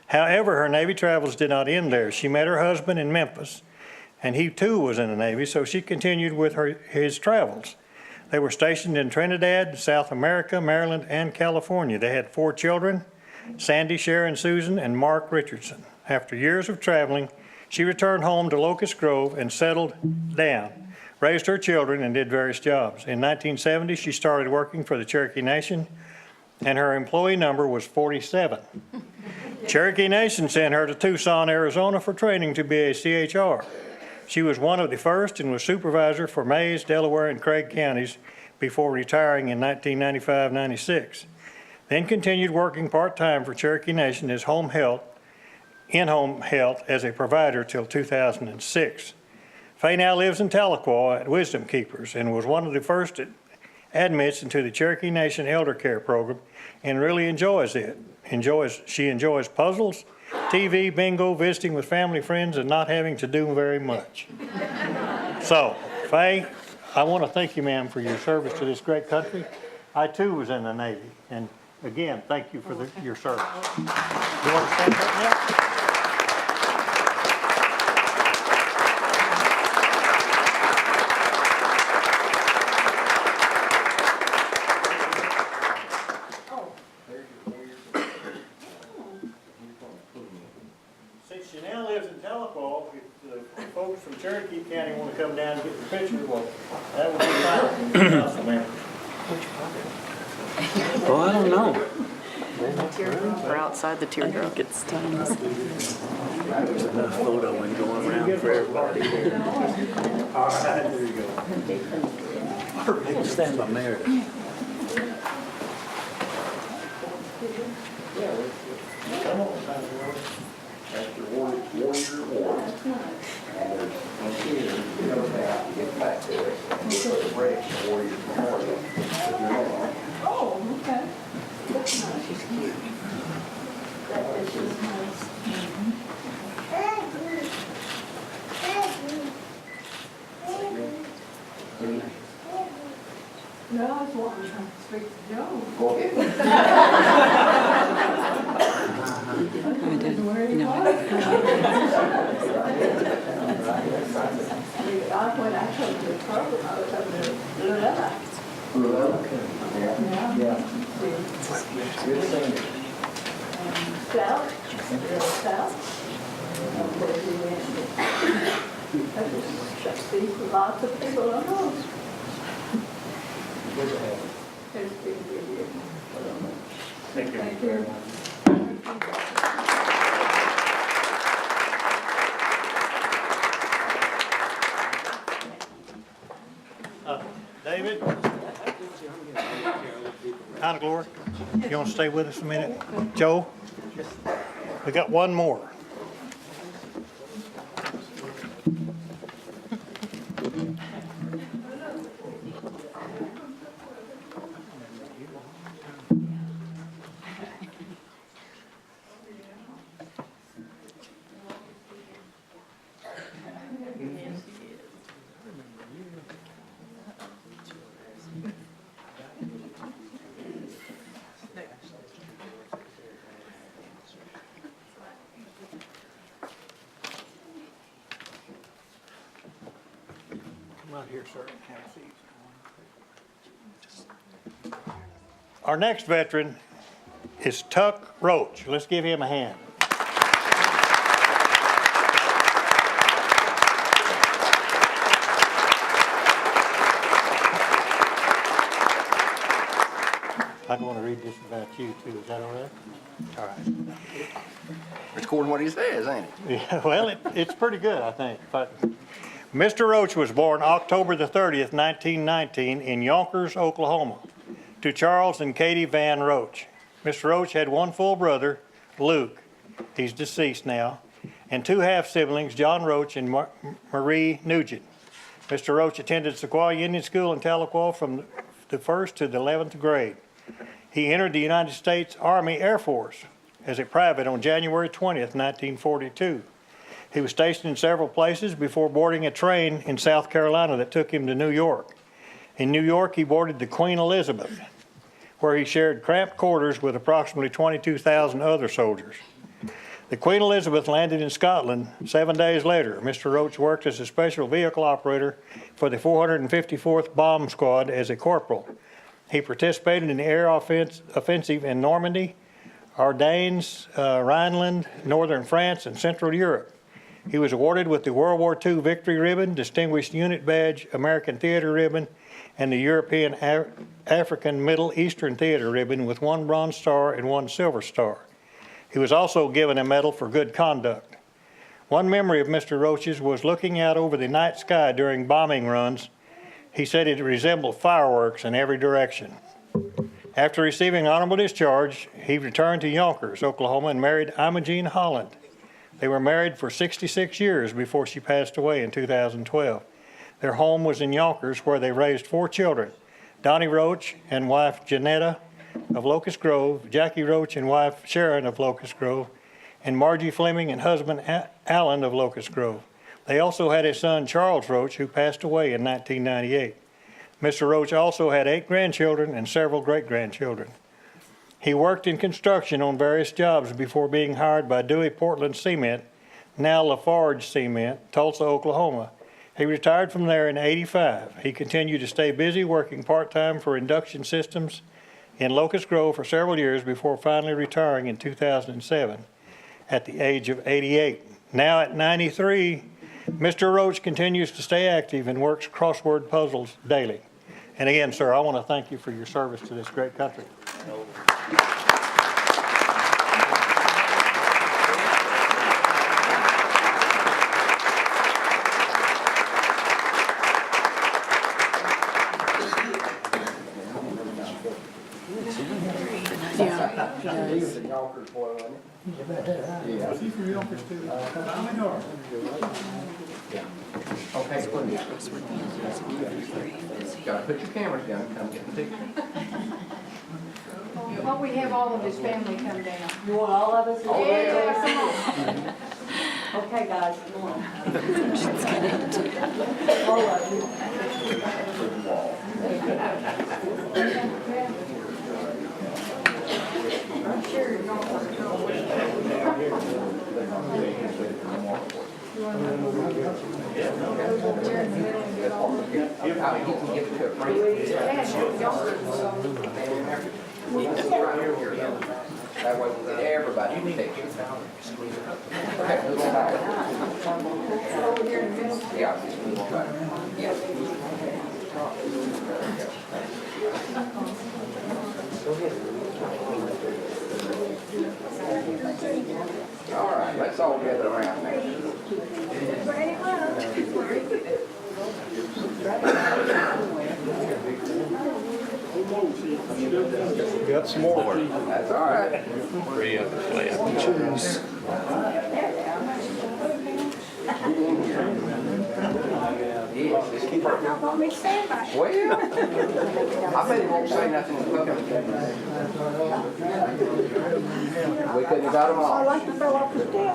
However, her Navy travels did not end there. She met her husband in Memphis, and he too was in the Navy, so she continued with his travels. They were stationed in Trinidad, South America, Maryland, and California. They had 4 children, Sandy, Sharon, Susan, and Mark Richardson. After years of traveling, she returned home to Locust Grove and settled down, raised her children, and did various jobs. In 1970, she started working for the Cherokee Nation, and her employee number was 47. Cherokee Nation sent her to Tucson, Arizona for training to be a CHR. She was one of the first and was supervisor for Mays, Delaware, and Craig counties before retiring in 1995-96. Then continued working part-time for Cherokee Nation as in-home health as a provider till 2006. Faye now lives in Tahlequah at Wisdom Keepers and was one of the first admits into the Cherokee Nation Elder Care Program and really enjoys it. She enjoys puzzles, TV, bingo, visiting with family, friends, and not having to do very much. So, Faye, I want to thank you, ma'am, for your service to this great country. I, too, was in the Navy, and again, thank you for your service. You want to stand up now? Since she now lives in Tahlequah, if the folks from Cherokee County want to come down and get the picture, well, that would be fine. Council members. Oh, I don't know. Or outside the teardrop. It's times. There's enough photoing going around for everybody here. All right, there you go. Perfect. Stand by Meredith. Oh, okay. No, I was wanting to speak to Joe. I didn't where he was. When I come to the program, I was up there, Loretta. Yeah. South. Of course, we went. I just speak with lots of people I know. It's been good year. Thank you. Thank you. David? Kind of glory. You want to stay with us a minute? Joe? We got one more. out here, sir. Have a seat. Our next veteran is Tuck Roach. Let's give him a hand. I want to read this about you too. Is that all right? All right. It's according to what he says, ain't it? Yeah, well, it's pretty good, I think. But Mr. Roach was born October the 30th, 1919 in Yonkers, Oklahoma, to Charles and Katie Van Roach. Mr. Roach had one full brother, Luke, he's deceased now, and two half-siblings, John Roach and Marie Nugent. Mr. Roach attended Sequoia Indian School in Tahlequah from the 1st to the 11th grade. He entered the United States Army Air Force as a private on January 20th, 1942. He was stationed in several places before boarding a train in South Carolina that took him to New York. In New York, he boarded the Queen Elizabeth, where he shared cramped quarters with approximately 22,000 other soldiers. The Queen Elizabeth landed in Scotland 7 days later. Mr. Roach worked as a special vehicle operator for the 454th Bomb Squad as a corporal. He participated in the air offensive in Normandy, Ardennes, Rhineland, northern France, and Central Europe. He was awarded with the World War II Victory Ribbon, Distinguished Unit Badge, American Theater Ribbon, and the European African Middle Eastern Theater Ribbon with 1 Bronze Star and 1 Silver Star. He was also given a medal for good conduct. One memory of Mr. Roach's was looking out over the night sky during bombing runs. He said it resembled fireworks in every direction. After receiving honorable discharge, he returned to Yonkers, Oklahoma, and married Imogene Holland. They were married for 66 years before she passed away in 2012. Their home was in Yonkers, where they raised 4 children, Donnie Roach and wife Janetta of Locust Grove, Jackie Roach and wife Sharon of Locust Grove, and Margie Fleming and husband Alan of Locust Grove. They also had a son, Charles Roach, who passed away in 1998. Mr. Roach also had 8 grandchildren and several great-grandchildren. He worked in construction on various jobs before being hired by Dewey Portland Cement, now Lafarge Cement, Tulsa, Oklahoma. He retired from there in '85. He continued to stay busy working part-time for Induction Systems in Locust Grove for several years before finally retiring in 2007 at the age of 88. Now at 93, Mr. Roach continues to stay active and works crossword puzzles daily. And again, sir, I want to thank you for your service to this great country. Okay, gotta put your cameras down and come get the picture. Why don't we have all of his family come down? You want all of us? Yeah, come on. Okay, guys, come on. All of you. I'm sure you're not going to go with That way we get everybody to take it. Okay, move on back. Yeah, just move on back. Yeah. All right, let's all gather around now. Got some more. That's all right. 3 of us left. Cheese. Yes, just keep her. Well, I bet he won't say nothing in public. We couldn't have got them all. I like to throw off the step.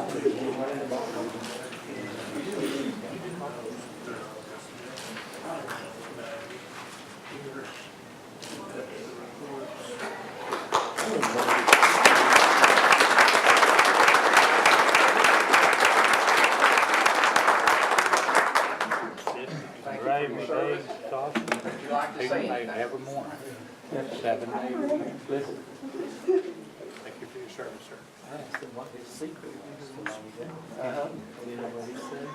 Right, Dawson. Every morning. 7 a.m. Listen. Thank you for your service, sir. I asked him what his secret was. You know what he said?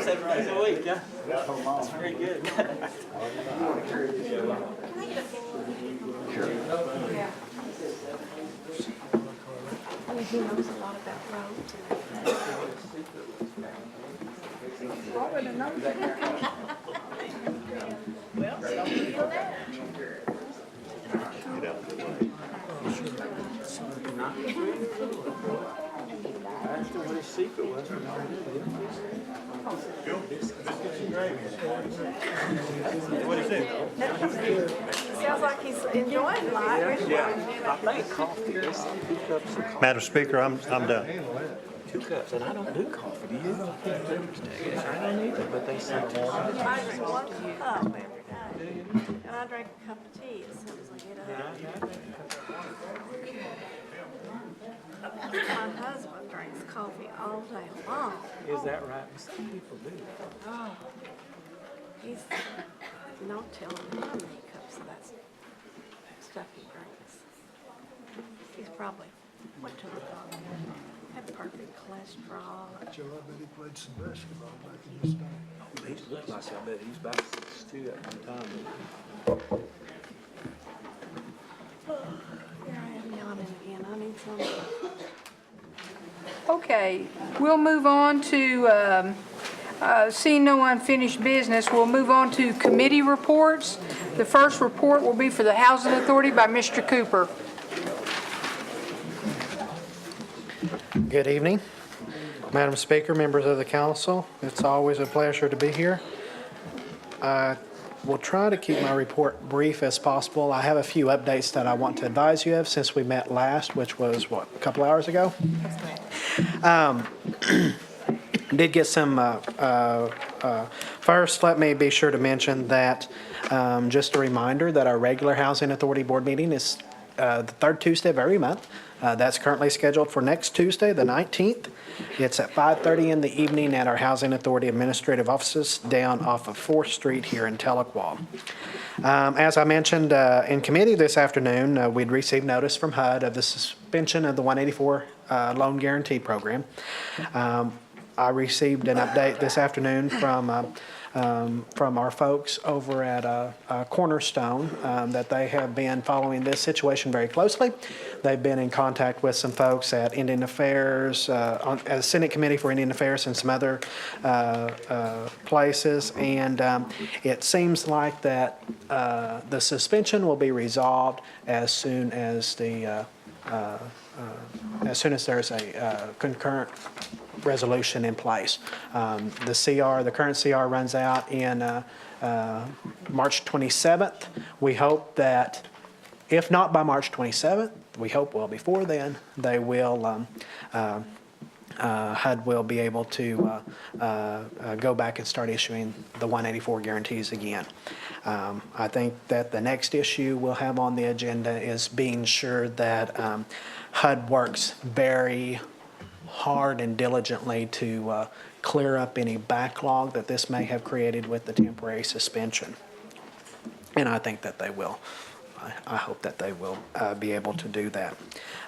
7 days a week, yeah? That's very good. He knows a lot about roads. I asked him what his secret was. What is it? Sounds like he's enjoying life. Yeah, I think coffee. There's 2 cups of coffee. Madam Speaker, I'm done. 2 cups, and I don't do coffee. Do you? I don't either, but they say I drink 1 cup every day. And I drink a cup of tea as soon as I get up. My husband drinks coffee all day long. Is that right? Some people do. Oh, he's no telling how many cups of that stuff he drinks. He's probably, what to the doctor, had perfect cholesterol. Joe, I bet he played some basketball back in his day. He looks like I bet he's about 6'2" at one time. Here I am yawning again. I need some. Okay, we'll move on to, seeing no unfinished business, we'll move on to committee reports. The first report will be for the Housing Authority by Mr. Cooper. Good evening, Madam Speaker, members of the council. It's always a pleasure to be here. I will try to keep my report brief as possible. I have a few updates that I want to advise you of since we met last, which was, what, a couple hours ago? Did get some, first, let me be sure to mention that, just a reminder that our regular Housing Authority Board meeting is the 3rd Tuesday of every month. That's currently scheduled for next Tuesday, the 19th. It's at 5:30 in the evening at our Housing Authority Administrative Offices down off of 4th Street here in Tahlequah. As I mentioned in committee this afternoon, we'd received notice from HUD of the suspension of the 184 loan guarantee program. I received an update this afternoon from our folks over at Cornerstone that they have been following this situation very closely. They've been in contact with some folks at Indian Affairs, as Senate Committee for Indian Affairs and some other places, and it seems like that the suspension will be resolved as soon as there's a concurrent resolution in place. The current CR runs out in March 27th. We hope that, if not by March 27th, we hope well before then, they will, HUD will be able to go back and start issuing the 184 guarantees again. I think that the next issue we'll have on the agenda is being sure that HUD works very hard and diligently to clear up any backlog that this may have created with the temporary suspension. And I think that they will. I hope that they will be able to do that.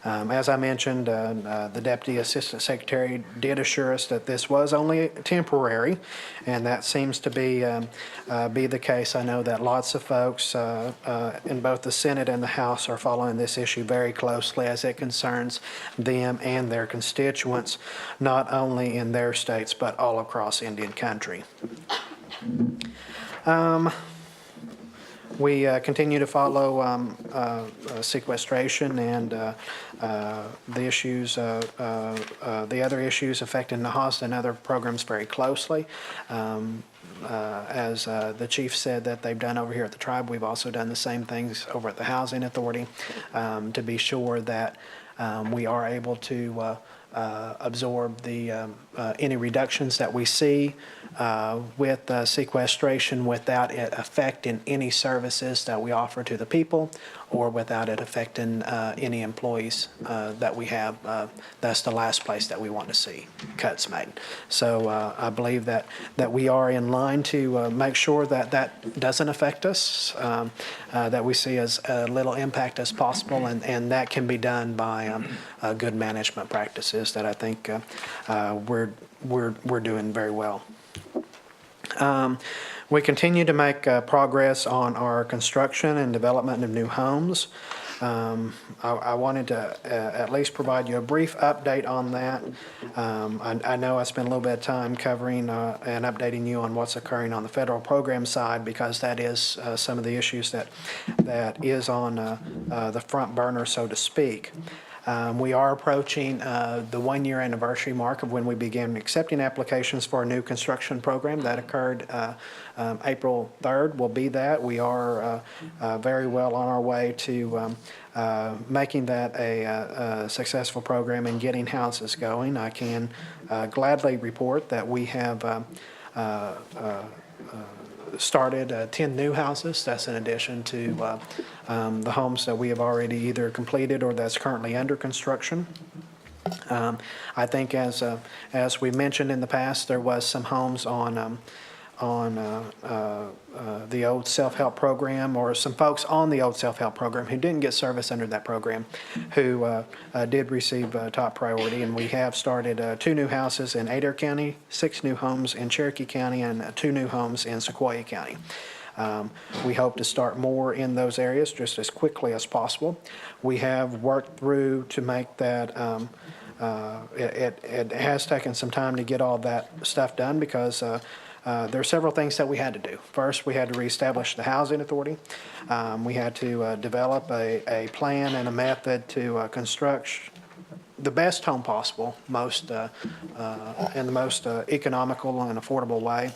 As I mentioned, the Deputy Assistant Secretary did assure us that this was only temporary, and that seems to be the case. I know that lots of folks in both the Senate and the House are following this issue very closely as it concerns them and their constituents, not only in their states but all across Indian country. We continue to follow sequestration and the issues, the other issues affecting NAHASA and other programs very closely. As the chief said that they've done over here at the tribe, we've also done the same things over at the Housing Authority to be sure that we are able to absorb the any reductions that we see with sequestration without it affecting any services that we offer to the people or without it affecting any employees that we have. That's the last place that we want to see cuts made. So I believe that we are in line to make sure that that doesn't affect us, that we see as little impact as possible, and that can be done by good management practices that I think we're doing very well. We continue to make progress on our construction and development of new homes. I wanted to at least provide you a brief update on that. I know I spent a little bit of time covering and updating you on what's occurring on the federal program side, because that is some of the issues that is on the front burner, so to speak. We are approaching the one-year anniversary mark of when we began accepting applications for a new construction program. That occurred April 3rd will be that. We are very well on our way to making that a successful program and getting houses going. I can gladly report that we have started 10 new houses. That's in addition to the homes that we have already either completed or that's currently under construction. I think as we mentioned in the past, there was some homes on the old self-help program, or some folks on the old self-help program who didn't get service under that program, who did receive top priority. And we have started 2 new houses in Adair County, 6 new homes in Cherokee County, and 2 new homes in Sequoyah County. We hope to start more in those areas just as quickly as possible. We have worked through to make that, it has taken some time to get all that stuff done, because there are several things that we had to do. First, we had to reestablish the housing authority. We had to develop a plan and a method to construct the best home possible, in the most economical and affordable way.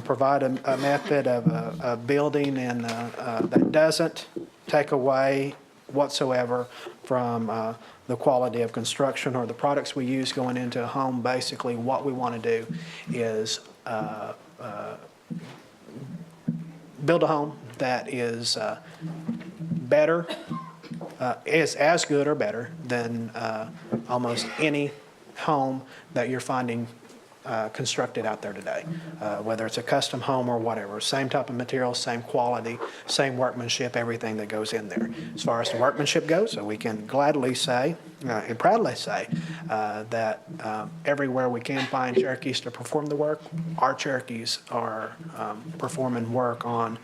Provide a method of building and that doesn't take away whatsoever from the quality of construction or the products we use going into a home. Basically, what we want to do is build a home that is better, is as good or better than almost any home that you're finding constructed out there today, whether it's a custom home or whatever. Same type of materials, same quality, same workmanship, everything that goes in there. As far as the workmanship goes, so we can gladly say and proudly say that everywhere we can find Cherokees to perform the work, our Cherokees are performing work on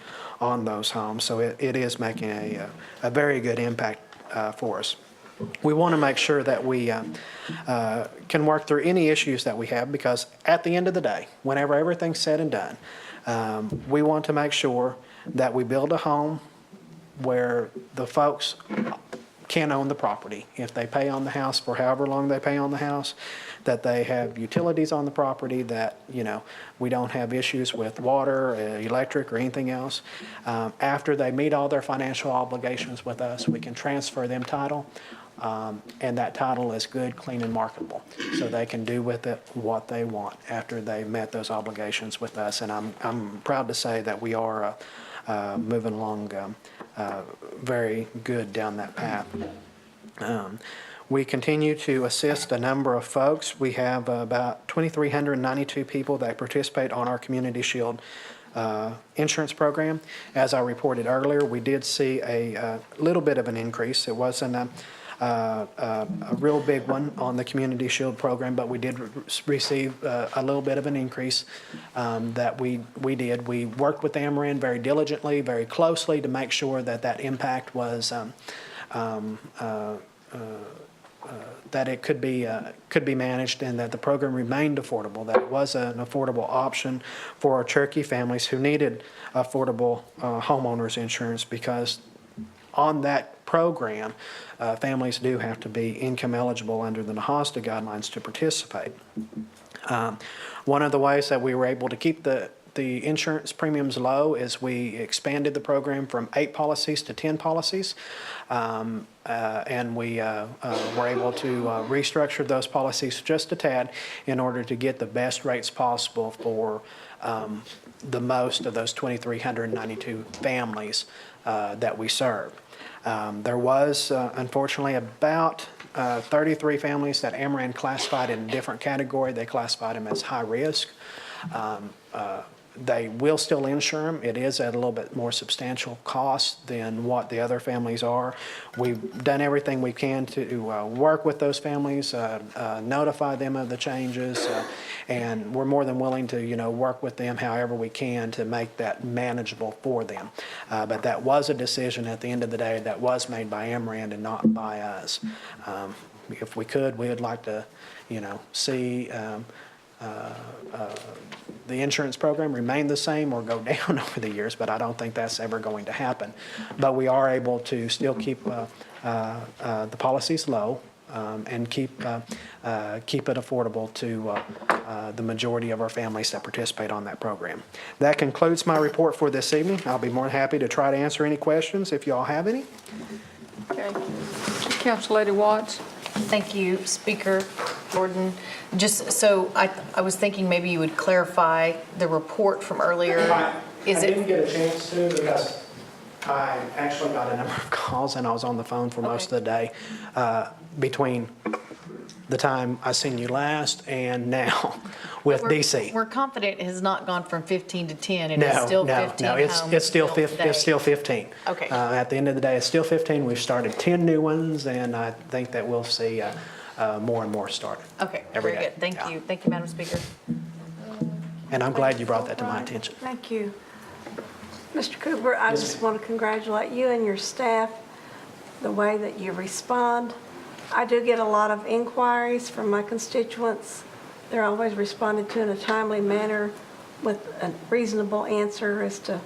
those homes. So it is making a very good impact for us. We want to make sure that we can work through any issues that we have, because at the end of the day, whenever everything's said and done, we want to make sure that we build a home where the folks can own the property. If they pay on the house for however long they pay on the house, that they have utilities on the property, that, you know, we don't have issues with water, electric, or anything else. After they meet all their financial obligations with us, we can transfer them title. And that title is good, clean, and marketable. So they can do with it what they want after they've met those obligations with us. And I'm proud to say that we are moving along very good down that path. We continue to assist a number of folks. We have about 2,392 people that participate on our Community Shield insurance program. As I reported earlier, we did see a little bit of an increase. It wasn't a real big one on the Community Shield program, but we did receive a little bit of an increase that we did. We worked with Ameren very diligently, very closely to make sure that that impact was that it could be managed, and that the program remained affordable, that it was an affordable option for our Cherokee families who needed affordable homeowners insurance, because on that program, families do have to be income eligible under the NAHASDA guidelines to participate. One of the ways that we were able to keep the the insurance premiums low is we expanded the program from 8 policies to 10 policies. And we were able to restructure those policies just a tad in order to get the best rates possible for the most of those 2,392 families that we serve. There was, unfortunately, about 33 families that AMRAN classified in a different category. They classified them as high risk. They will still insure them. It is at a little bit more substantial cost than what the other families are. We've done everything we can to work with those families, notify them of the changes, and we're more than willing to, work with them however we can to make that manageable for them. But that was a decision at the end of the day that was made by AMRAN and not by us. If we could, we would like to, see the insurance program remain the same or go down over the years, but I don't think that's ever going to happen. But we are able to still keep the policies low and keep it affordable to the majority of our families that participate on that program. That concludes my report for this evening. I'll be more than happy to try to answer any questions if you all have any. Okay. Council Lady Watts. Thank you, Speaker Jordan. Just so I was thinking maybe you would clarify the report from earlier. I didn't get a chance to because I actually got a number of calls and I was on the phone for most of the day between the time I seen you last and now with DC. We're confident it has not gone from 15 to 10. It is still 15 No, it's still 15. Okay. At the end of the day, it's still 15. We've started 10 new ones, and I think that we'll see more and more started. Okay, every very day. good. Thank you. Thank you, Madam Speaker. And I'm glad you brought that to my attention. Thank you. Mr. Cooper, I just want to congratulate you and your staff, the way that you respond. I do get a lot of inquiries from my constituents. They're always responded to in a timely manner with a reasonable answer as to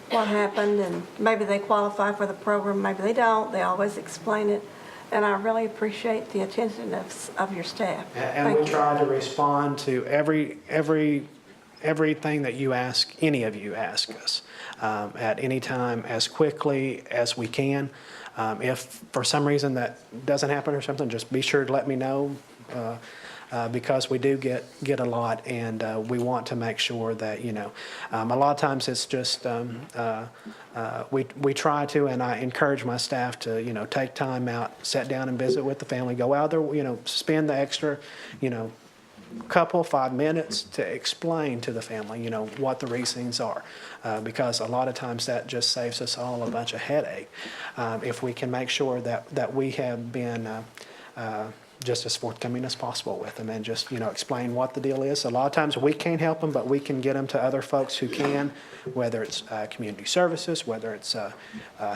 what happened, and maybe they qualify for the program, maybe they don't. They always explain it, and I really appreciate the attentiveness of your staff. And we try to respond to everything that you ask, any of you ask us, at any time as quickly as we can. If for some reason that doesn't happen or something, just be sure to let me know because we do get a lot, and we want to make sure that, a lot of times it's just, we try to, and I encourage my staff to, take time out, sit down and visit with the family, go out there, spend the extra, couple, 5 minutes to explain to the family, what the reasons are. Because a lot of times that just saves us all a bunch of headache. If we can make sure that we have been just as forthcoming as possible with them and just, explain what the deal is. A lot of times we can't help them, but we can get them to other folks who can, whether it's community services, whether it's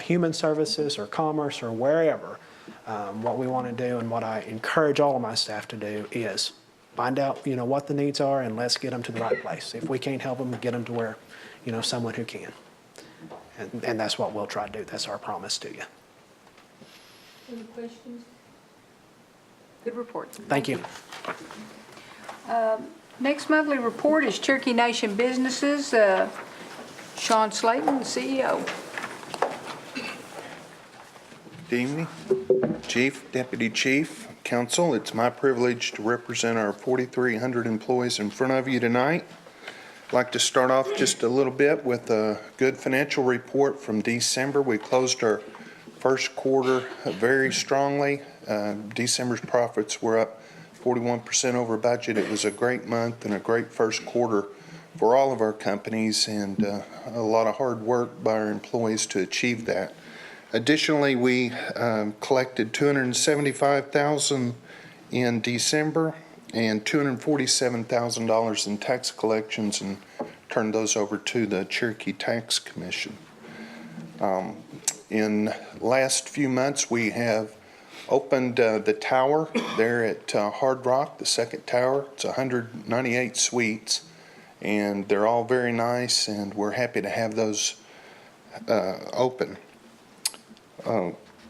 human services or commerce or wherever. What we want to do and what I encourage all of my staff to do is find out, what the needs are, and let's get them to the right place. If we can't help them, get them to where, someone who can. And that's what we'll try to do. That's our promise to you. Any questions? Good report. Thank you. Next monthly report is Cherokee Nation Businesses. Sean Slayton, the CEO. Good evening, Chief, Deputy Chief, Council. It's my privilege to represent our 4,300 employees in front of you tonight. I'd like to start off just a little bit with a good financial report from December. We closed our first quarter very strongly. December's profits were up 41% over budget. It was a great month and a great first quarter for all of our companies, and a lot of hard work by our employees to achieve that. Additionally, we collected $275,000 in December and $247,000 in tax collections and turned those over to the Cherokee Tax Commission. In last few months, we have opened the tower there at Hard Rock, the second tower. It's 198 suites, and they're all very nice, and we're happy to have those open.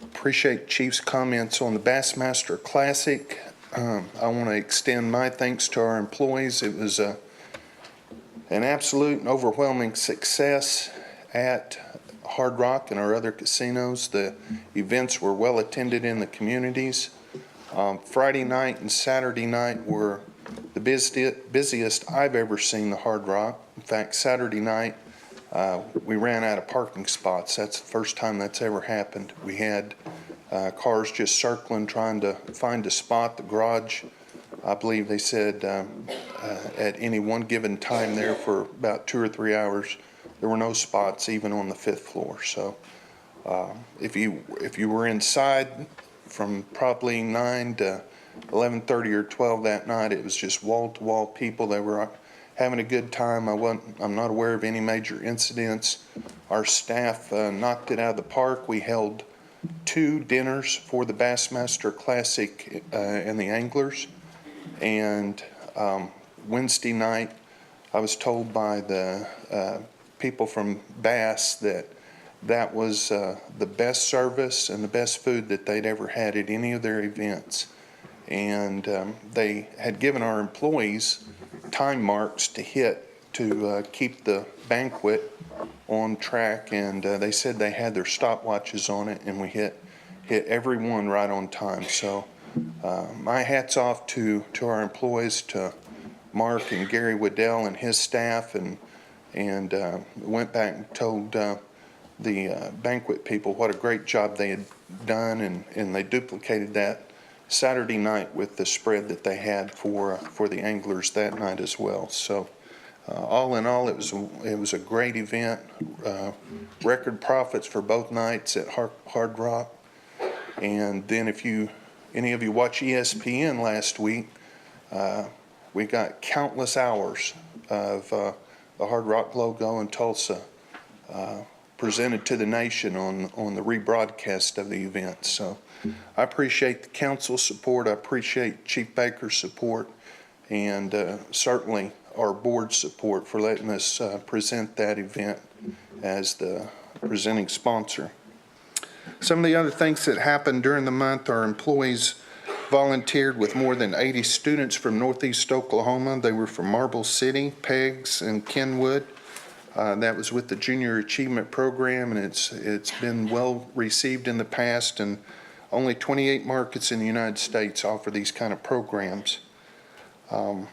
Appreciate Chief's comments on the Bassmaster Classic. I want to extend my thanks to our employees. It was an absolute and overwhelming success at Hard Rock and our other casinos. The events were well attended in the communities. Friday night and Saturday night were the busiest I've ever seen the Hard Rock. In fact, Saturday night, we ran out of parking spots. That's the first time that's ever happened. We had cars just circling, trying to find a spot. The garage, I believe they said at any one given time there for about 2 or 3 hours, there were no spots even on the 5th floor. So if you were inside from probably 9 to 11:30 or 12 that night, it was just wall-to-wall people. They were having a good time. I'm not aware of any major incidents. Our staff knocked it out of the park. We held 2 dinners for the Bassmaster Classic and the anglers. And Wednesday night, I was told by the people from Bass that was the best service and the best food that they'd ever had at any of their events. And they had given our employees time marks to hit to keep the banquet on track, and they said they had their stopwatches on it, and we hit every one right on time. So my hat's off to our employees, to Mark and Gary Waddell and his staff, and went back and told the banquet people what a great job they had done, and they duplicated that Saturday night with the spread that they had for the anglers that night as well. So all in all, it was a great event. Record profits for both nights at Hard Rock. And then if any of you watch ESPN last week, we got countless hours of the Hard Rock logo in Tulsa presented to the nation on the rebroadcast of the event. So I appreciate the council's support. I appreciate Chief Baker's support, and certainly our board's support for letting us present that event as the presenting sponsor. Some of the other things that happened during the month, our employees volunteered with more than 80 students from Northeast Oklahoma. They were from Marble City, Peggs, and Kenwood. That was with the Junior Achievement Program, and it's been well received in the past, and only 28 markets in the United States offer these kind of programs. I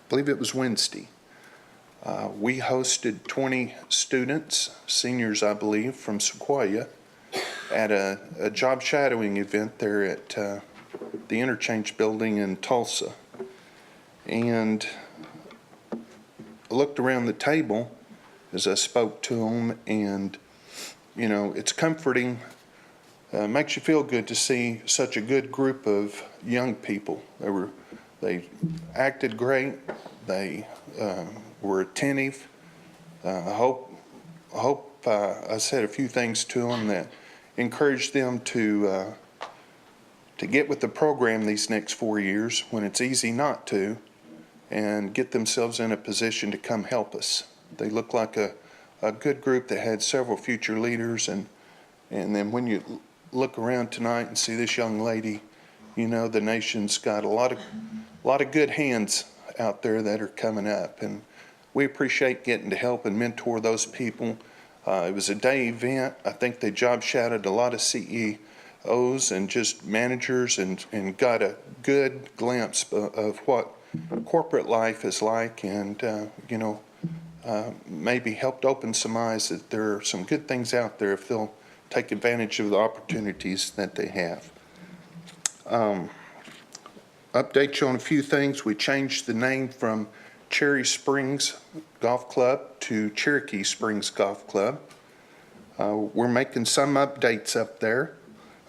believe it was Wednesday. We hosted 20 students, seniors I believe, from Sequoia at a job shadowing event there at the Interchange Building in Tulsa. And I looked around the table as I spoke to them, and you know, it's comforting. Makes you feel good to see such a good group of young people. They acted great. They were attentive. I hope I said a few things to them that encouraged them to get with the program these next 4 years when it's easy not to, and get themselves in a position to come help us. They look like a good group that had several future leaders, and then when you look around tonight and see this young lady, you know the nation's got a lot of good hands out there that are coming up, and we appreciate getting to help and mentor those people. It was a day event. I think they job shadowed a lot of CEOs and just managers, and got a good glimpse of what corporate life is like, and maybe helped open some eyes that there are some good things out there if they'll take advantage of the opportunities that they have. Update you on a few things. We changed the name from Cherry Springs Golf Club to Cherokee Springs Golf Club. We're making some updates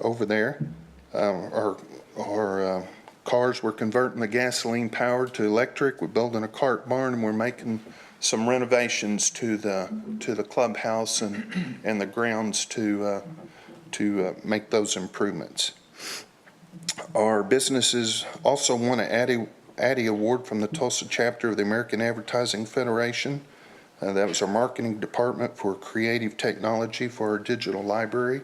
over there. Our cars, we're converting the gasoline power to electric. We're building a cart barn, and we're making some renovations to the clubhouse and the grounds to make those improvements. Our businesses also won an Addy Award from the Tulsa chapter of the American Advertising Federation. That was our marketing department for creative technology for our digital library.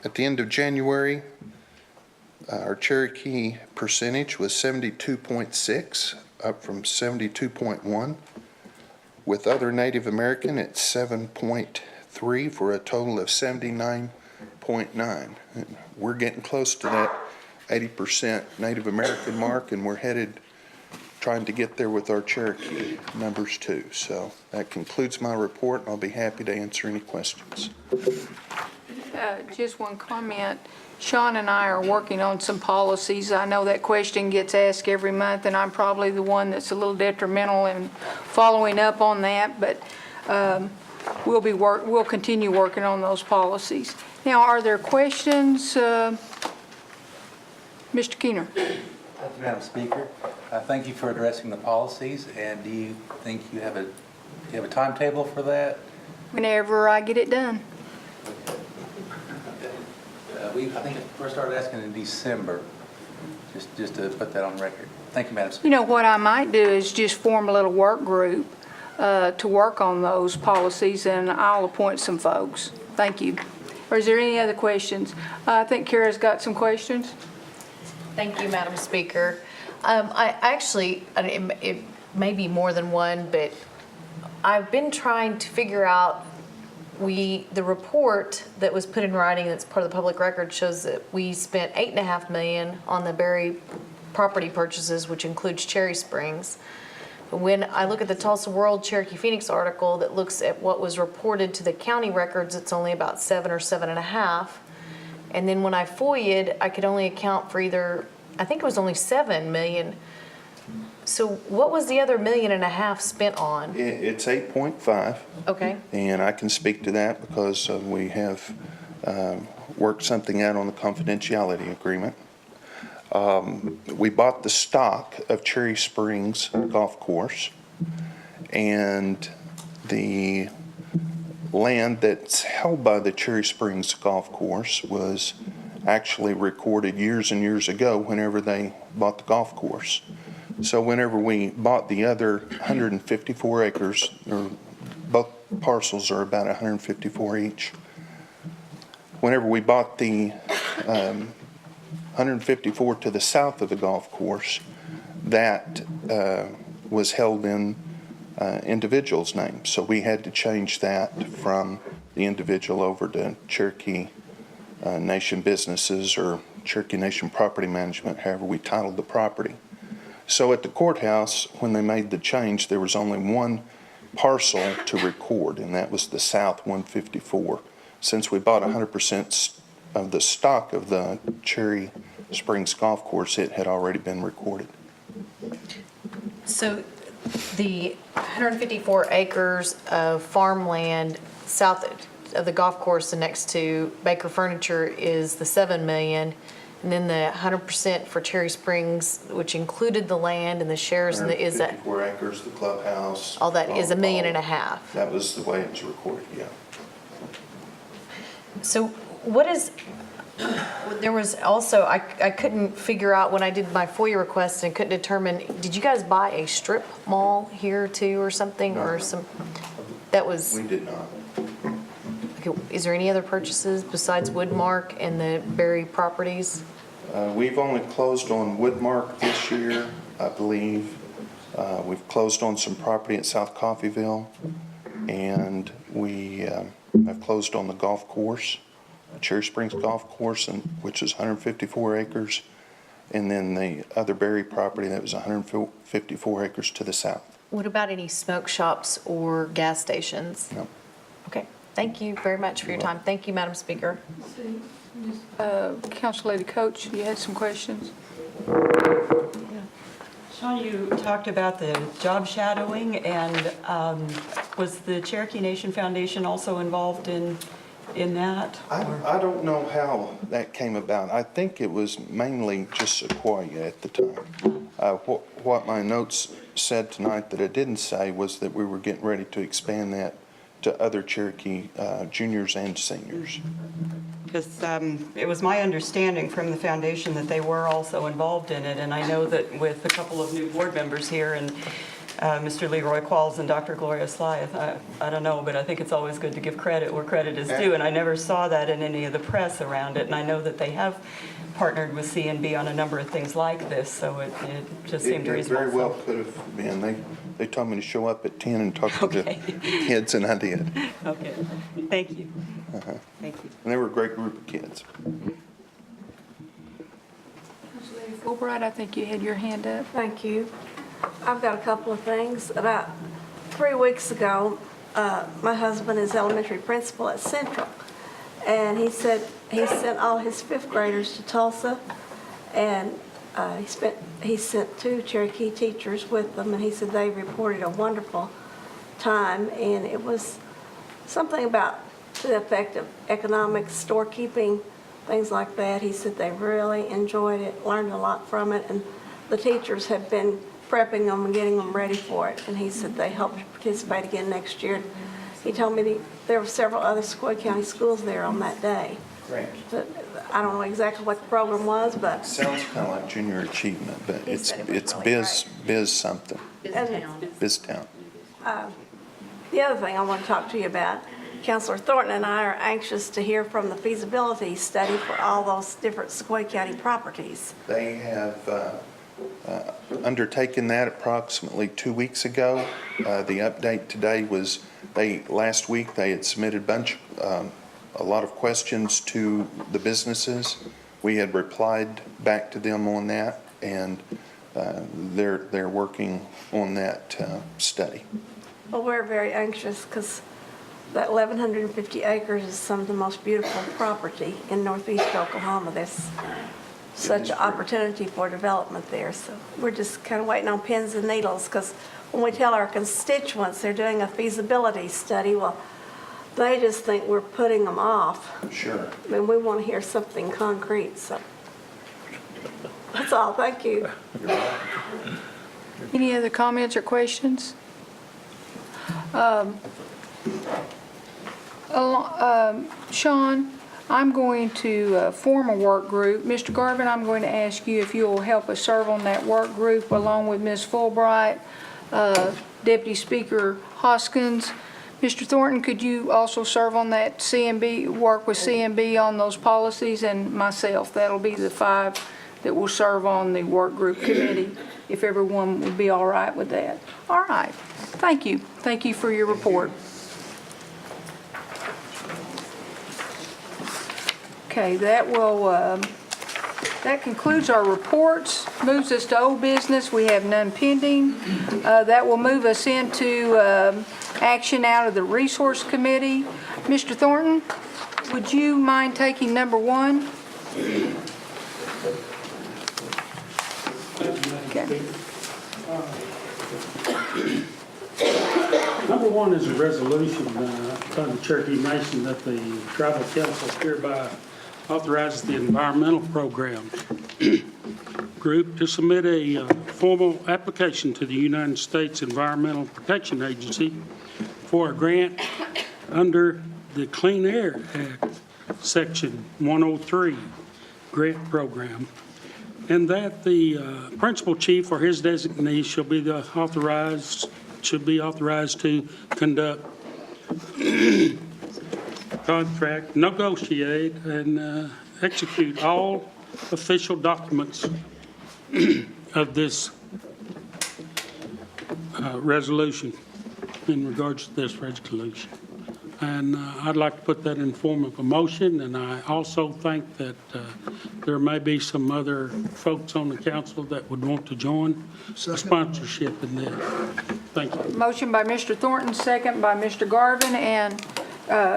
At the end of January, Our Cherokee percentage was 72.6, up from 72.1. With other Native American, it's 7.3 for a total of 79.9. We're getting close to that 80% Native American mark, and we're headed, trying to get there with our Cherokee numbers too. So that concludes my report, and I'll be happy to answer any questions. Just one comment. Sean and I are working on some policies. I know that question gets asked every month, and I'm probably the one that's a little detrimental in following up on that, but we'll continue working on those policies. Now, are there questions? Mr. Keener. Thank you, Madam Speaker. Thank you for addressing the policies, and do you think you have a timetable for that? Whenever I get it done. I think it first started asking in December, just to put that on record. Thank you, Madam Speaker. You know, what I might do is just form a little work group to work on those policies, and I'll appoint some folks. Thank you. Or is there any other questions? I think Kara's got some questions. Thank you, Madam Speaker. It may be more than one, but I've been trying to figure out, the report that was put in writing that's part of the public record shows that we spent $8.5 million on the Berry property purchases, which includes Cherry Springs. When I look at the Tulsa World Cherokee Phoenix article that looks at what was reported to the county records, it's only about 7 or 7.5. And then when I FOIA'd, I could only account for I think it was only $7 million. So what was the other $1.5 million spent on? It's 8.5. Okay. And I can speak to that because we have worked something out on the confidentiality agreement. We bought the stock of Cherry Springs Golf Course, and the land that's held by the Cherry Springs Golf Course was actually recorded years and years ago whenever they bought the golf course. So whenever we bought the other 154 acres, or both parcels are about 154 each. Whenever we bought the 154 to the south of the golf course, that was held in individual's name. So we had to change that from the individual over to Cherokee Nation Businesses or Cherokee Nation Property Management, however we titled the property. So at the courthouse, when they made the change, there was only one parcel to record, and that was the South 154. Since we bought 100% of the stock of the Cherry Springs Golf Course, it had already been recorded. So the 154 acres of farmland south of the golf course and next to Baker Furniture is the $7 million. And then the 100% for Cherry Springs, which included the land and the shares, and is that 154 acres, the clubhouse. all that is $1.5 million? That was the way it was recorded, yeah. So what is, there was also, I couldn't figure out when I did my FOIA request and couldn't determine, did you guys buy a strip mall here too or something? No. Or some, that was. We did not. Okay, is there any other purchases besides Woodmark and the Berry properties? We've only closed on Woodmark this year, I believe. We've closed on some property at South Coffeyville, and we have closed on the golf course, Cherry Springs Golf Course, which is 154 acres, and then the other Berry property that was 154 acres to the south. What about any smoke shops or gas stations? No. Okay, thank you very much for your time. Thank you, Madam Speaker. Council Lady Coach, you had some questions? Sean, you talked about the job shadowing, and was the Cherokee Nation Foundation also involved in that? I don't know how that came about. I think it was mainly just Sequoia at the time. What my notes said tonight that it didn't say was that we were getting ready to expand that to other Cherokee juniors and seniors. Because it was my understanding from the foundation that they were also involved in it, and I know that with a couple of new board members here and Mr. Leroy Qualls and Dr. Gloria Sly. I don't know, but I think it's always good to give credit where credit is due, and I never saw that in any of the press around it, and I know that they have partnered with CNB on a number of things like this, so it just seemed reasonable. It very well could have been. They told me to show up at 10 and talk to the kids, and I did. Okay, thank you. Thank you. And they were a great group of kids. Lady Fulbright, I think you had your hand up. Thank you. I've got a couple of things. About 3 weeks ago, my husband is elementary principal at Central, and he said he sent all his 5th graders to Tulsa, and he sent 2 Cherokee teachers with them, and he said they reported a wonderful time, and it was something about the effect of economics, storekeeping, things like that. He said they really enjoyed it, learned a lot from it, and the teachers have been prepping them and getting them ready for it, and he said they hope to participate again next year. He told me there were several other Sequoia County schools there on that day. Great. But I don't know exactly what the program was, but Sounds kind of like junior achievement, but He it's said it was biz really biz something. and BizTown. the other thing I want to talk to you about, Councilor Thornton and I are anxious to hear from the feasibility study for all those different Sequoia County properties. They have undertaken that approximately 2 weeks ago. The update today was last week they had submitted a lot of questions to the businesses. We had replied back to them on that, and they're working on that study. Well, we're very anxious because that 1,150 acres is some of the most beautiful property in northeast Oklahoma. There's such an opportunity for development there. So we're just kind of waiting on pins and needles, because when we tell our constituents they're doing a feasibility study, well, they just think we're putting them off. Sure. I mean, we want to hear something concrete, so that's all. Thank you. Any other comments or questions? Sean, I'm going to form a work group. Mr. Garvin, I'm going to ask you if you'll help us serve on that work group along with Ms. Fulbright, Deputy Speaker Hoskins. Mr. Thornton, could you also serve on that CMB, work with CMB on those policies, and myself? That'll be the 5 that will serve on the work group committee, if everyone would be all right with that. All right. Thank you. Thank you for your report. Okay, that concludes our reports. Moves us to old business. We have none pending. That will move us into action out of the Resource Committee. Mr. Thornton, would you mind taking number 1? Okay. Number 1 is a resolution by the Cherokee Nation that the Tribal Council hereby authorizes the environmental program group to submit a formal application to the United States Environmental Protection Agency for a grant under the Clean Air Act, Section 103 grant program, and that the principal chief or his designee shall be authorized to conduct, contract, negotiate, and execute all official documents of this resolution in regards to this resolution. And I'd like to put that in form of a motion, and I also think that there may be some other folks on the council that would want to join the sponsorship in this. Thank you. Motion by Mr. Thornton, second by Mr. Garvin, and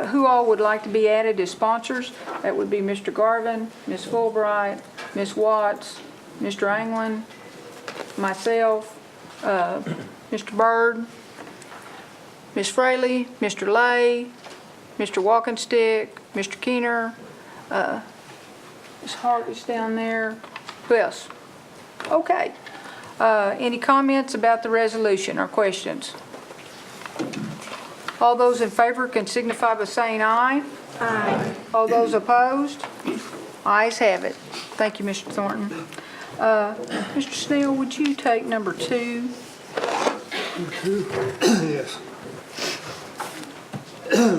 who all would like to be added as sponsors? That would be Mr. Garvin, Ms. Fulbright, Ms. Watts, Mr. Anglin, myself, Mr. Byrd, Ms. Fraley, Mr. Lay, Mr. Walkenstick, Mr. Keener, Ms. Hartley's down there. Who else? Okay. Any comments about the resolution or questions? All those in favor can signify by saying aye. Aye. All those opposed? Ayes have it. Thank you, Mr. Thornton. Mr. Snell, would you take number 2? Yes.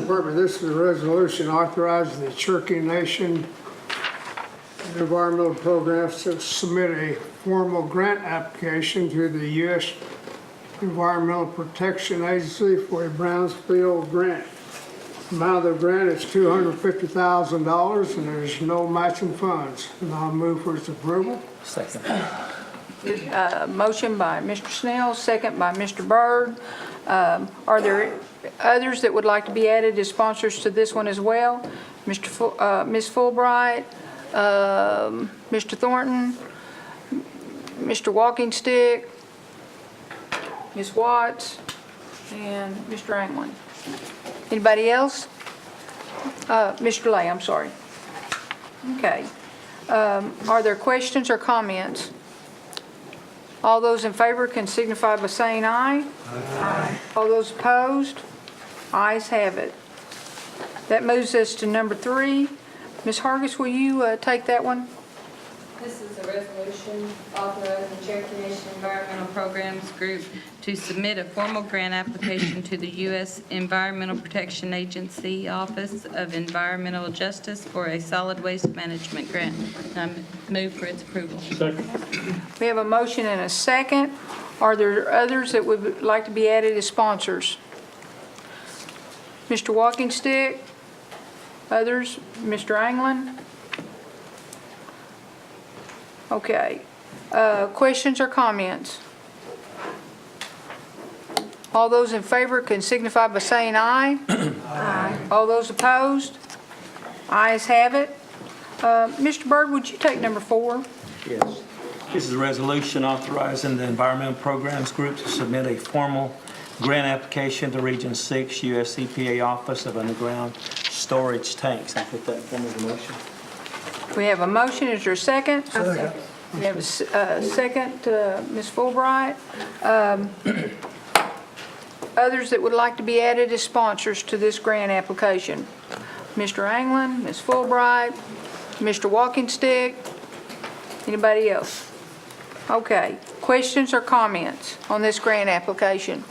Pardon me, this is a resolution authorizing the Cherokee Nation Environmental Programs to submit a formal grant application to the U.S. Environmental Protection Agency for a Brownsfield grant. The amount of the grant is $250,000 and there's no matching funds. And I'll move for its approval. Second. Motion by Mr. Snell, second by Mr. Byrd. Are there others that would like to be added as sponsors to this one as well? Ms. Fulbright, Mr. Thornton, Mr. Walking Stick, Ms. Watts, and Mr. Anglin. Anybody else? Mr. Lay, I'm sorry. Okay. Are there questions or comments? All those in favor can signify by saying aye. Aye. All those opposed? Ayes have it. That moves us to number 3. Ms. Hargis, will you take that one? This is a resolution authorizing Cherokee Nation Environmental Programs Group to submit a formal grant application to the U.S. Environmental Protection Agency Office of Environmental Justice for a solid waste management grant. And I move for its approval. We have a motion and a second. Are there others that would like to be added as sponsors? Mr. Walking Stick? Others? Mr. Anglin? Okay. Questions or comments? All those in favor can signify by saying aye. Aye. All those opposed? Ayes have it. Mr. Byrd, would you take number 4? Yes. This is a resolution authorizing the Environmental Programs Group to submit a formal grant application to Region 6 U.S. EPA Office of Underground Storage Tanks. I put that in form of a motion. We have a motion. Is there a second? Second. We have a second, Ms. Fulbright. Others that would like to be added as sponsors to this grant application? Mr. Anglin, Ms. Fulbright, Mr. Walking Stick. Anybody else? Okay. Questions or comments on this grant application?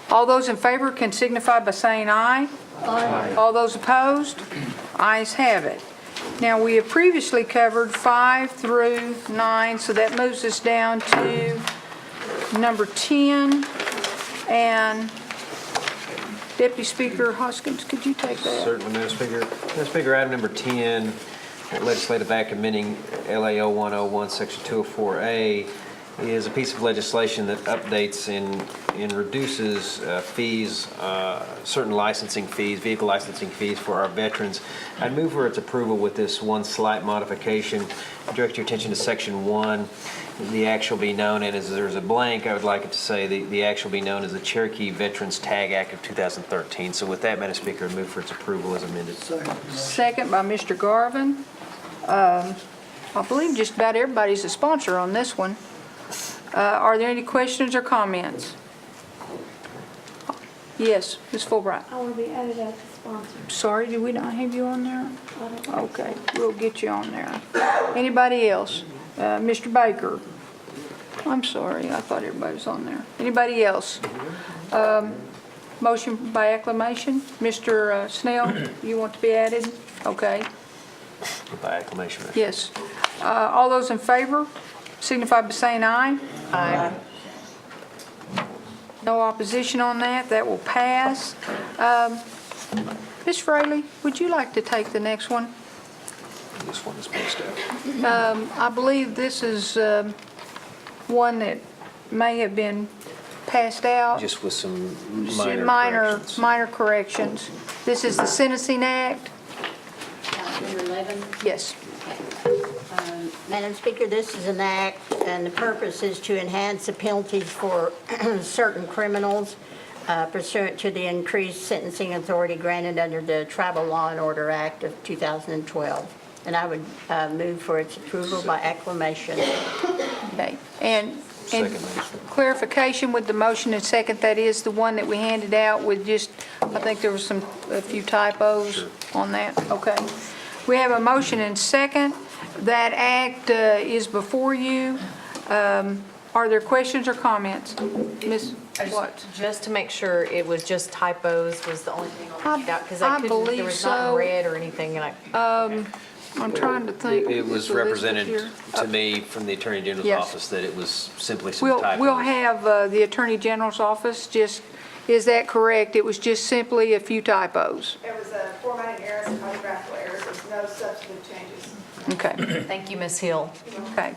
All those in favor can signify by saying aye. Aye. All those opposed? Ayes have it. Now, we have previously covered 5 through 9, so that moves us down to number 10. And Deputy Speaker Hoskins, could you take that? Certainly, Madam Speaker. Madam Speaker, item number 10, legislative act amending LAO 101, Section 204A, is a piece of legislation that updates and reduces fees, certain licensing fees, vehicle licensing fees for our veterans. I'd move for its approval with this one slight modification. Direct your attention to Section 1. The act shall be known, and as there's a blank, I would like it to say the act shall be known as the Cherokee Veterans Tag Act of 2013. So with that, Madam Speaker, I move for its approval as amended. Second by Mr. Garvin. I believe just about everybody's a sponsor on this one. Are there any questions or comments? Yes, Ms. Fulbright. I want to be added as a sponsor. Sorry, did we not have you on there? Okay, we'll get you on there. Anybody else? Mr. Baker? I'm sorry, I thought everybody was on there. Anybody else? Motion by acclamation. Mr. Snell, you want to be added? Okay. By acclamation. Yes. All those in favor signify by saying aye. Aye. No opposition on that. That will pass. Ms. Fraley, would you like to take the next one? This one is passed out. I believe this is one that may have been passed out. Just with some minor corrections. This is the Sentencing Act. Number 11? Yes. Madam Speaker, this is an act, and the purpose is to enhance the penalties for certain criminals pursuant to the increased sentencing authority granted under the Tribal Law and Order Act of 2012. And I would move for its approval by acclamation. Okay. And clarification with the motion and second, that is the one that we handed out with just, I think there was a few typos on that. Okay. We have a motion and second. That act is before you. Are there questions or comments? Ms. Watts? Just to make sure, it was just typos was the only thing on the handout, because I I couldn't, there believe was not so. red or anything, and I'm trying to think. It was So this represented here. to me from the Attorney General's Yes. office that it was simply some We'll typos. have the Attorney General's office, just, is that correct? It was just simply a few typos. It was formatting errors and typographical errors, there's no substantive changes. Okay, thank you, Ms. Hill. okay.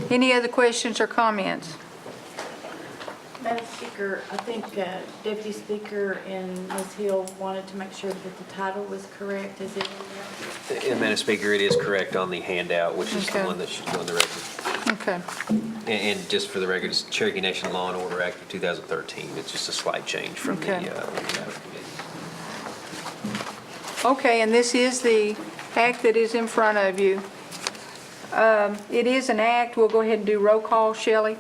Any other questions or comments? Madam Speaker, I think Deputy Speaker and Ms. Hill wanted to make sure that the title was correct. Is it in there? Madam Speaker, it is correct on the handout, which is the Okay. one that should go in the record. Okay, And just for the record, it's Cherokee Nation Law and Order Act of 2013. It's just a slight change from the Okay. committee. okay, and this is the act that is in front of you. It is an act, we'll go ahead and do roll call, Shelley.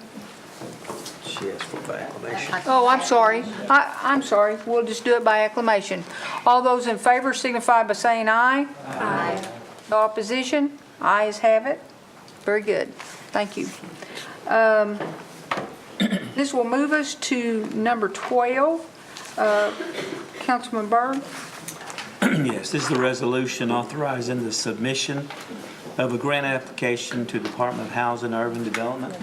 She asked for by acclamation. Oh, I'm sorry. I'm sorry. We'll just do it by acclamation. All those in favor signify by saying aye. Aye. No opposition? Ayes have it. Very good. Thank you. This will move us to number 12. Councilman Byrd? Yes, this is the resolution authorizing the submission of a grant application to Department of Housing and Urban Development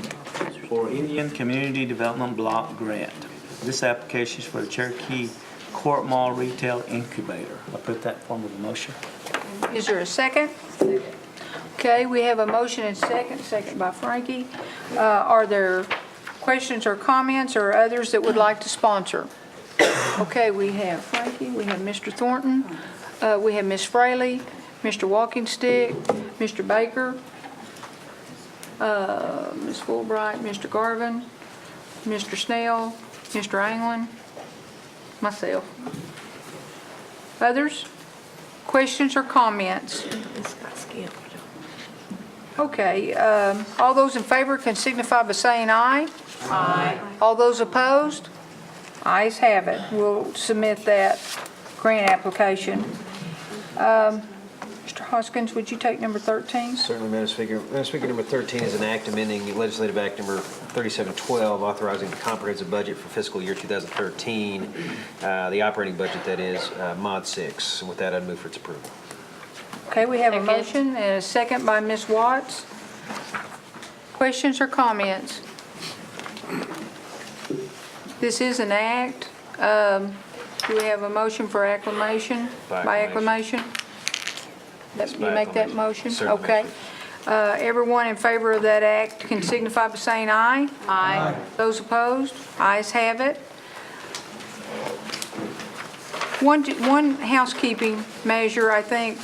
for Indian Community Development Block Grant. This application is for the Cherokee Court Mall Retail Incubator. I'll put that in form of a motion. Is there a second? Okay, we have a motion and second by Frankie. Are there questions or comments or others that would like to sponsor? Okay, we have Frankie, we have Mr. Thornton, we have Ms. Fraley, Mr. Walkingstick, Mr. Baker, Ms. Fulbright, Mr. Garvin, Mr. Snell, Mr. Anglin, myself. Others? Questions or comments? This got skipped. Okay, all those in favor can signify by saying aye. Aye. All those opposed? Ayes have it. We'll submit that grant application. Mr. Hoskins, would you take number 13? Certainly, Madam Speaker. Madam Speaker, number 13 is an act amending Legislative Act number 3712, authorizing the comprehensive budget for fiscal year 2013, the operating budget, that is, Mod 6. And with that, I'd move for its approval. Okay, we have a Second. motion and a second by Ms. Watts. Questions or comments? This is an act. Do we have a motion for acclamation? By acclamation. Yes, You by make that acclamation. motion? Certainly. Okay. Everyone in favor of that act can signify by saying aye. Aye. Those opposed? Ayes have it. One housekeeping measure, I think.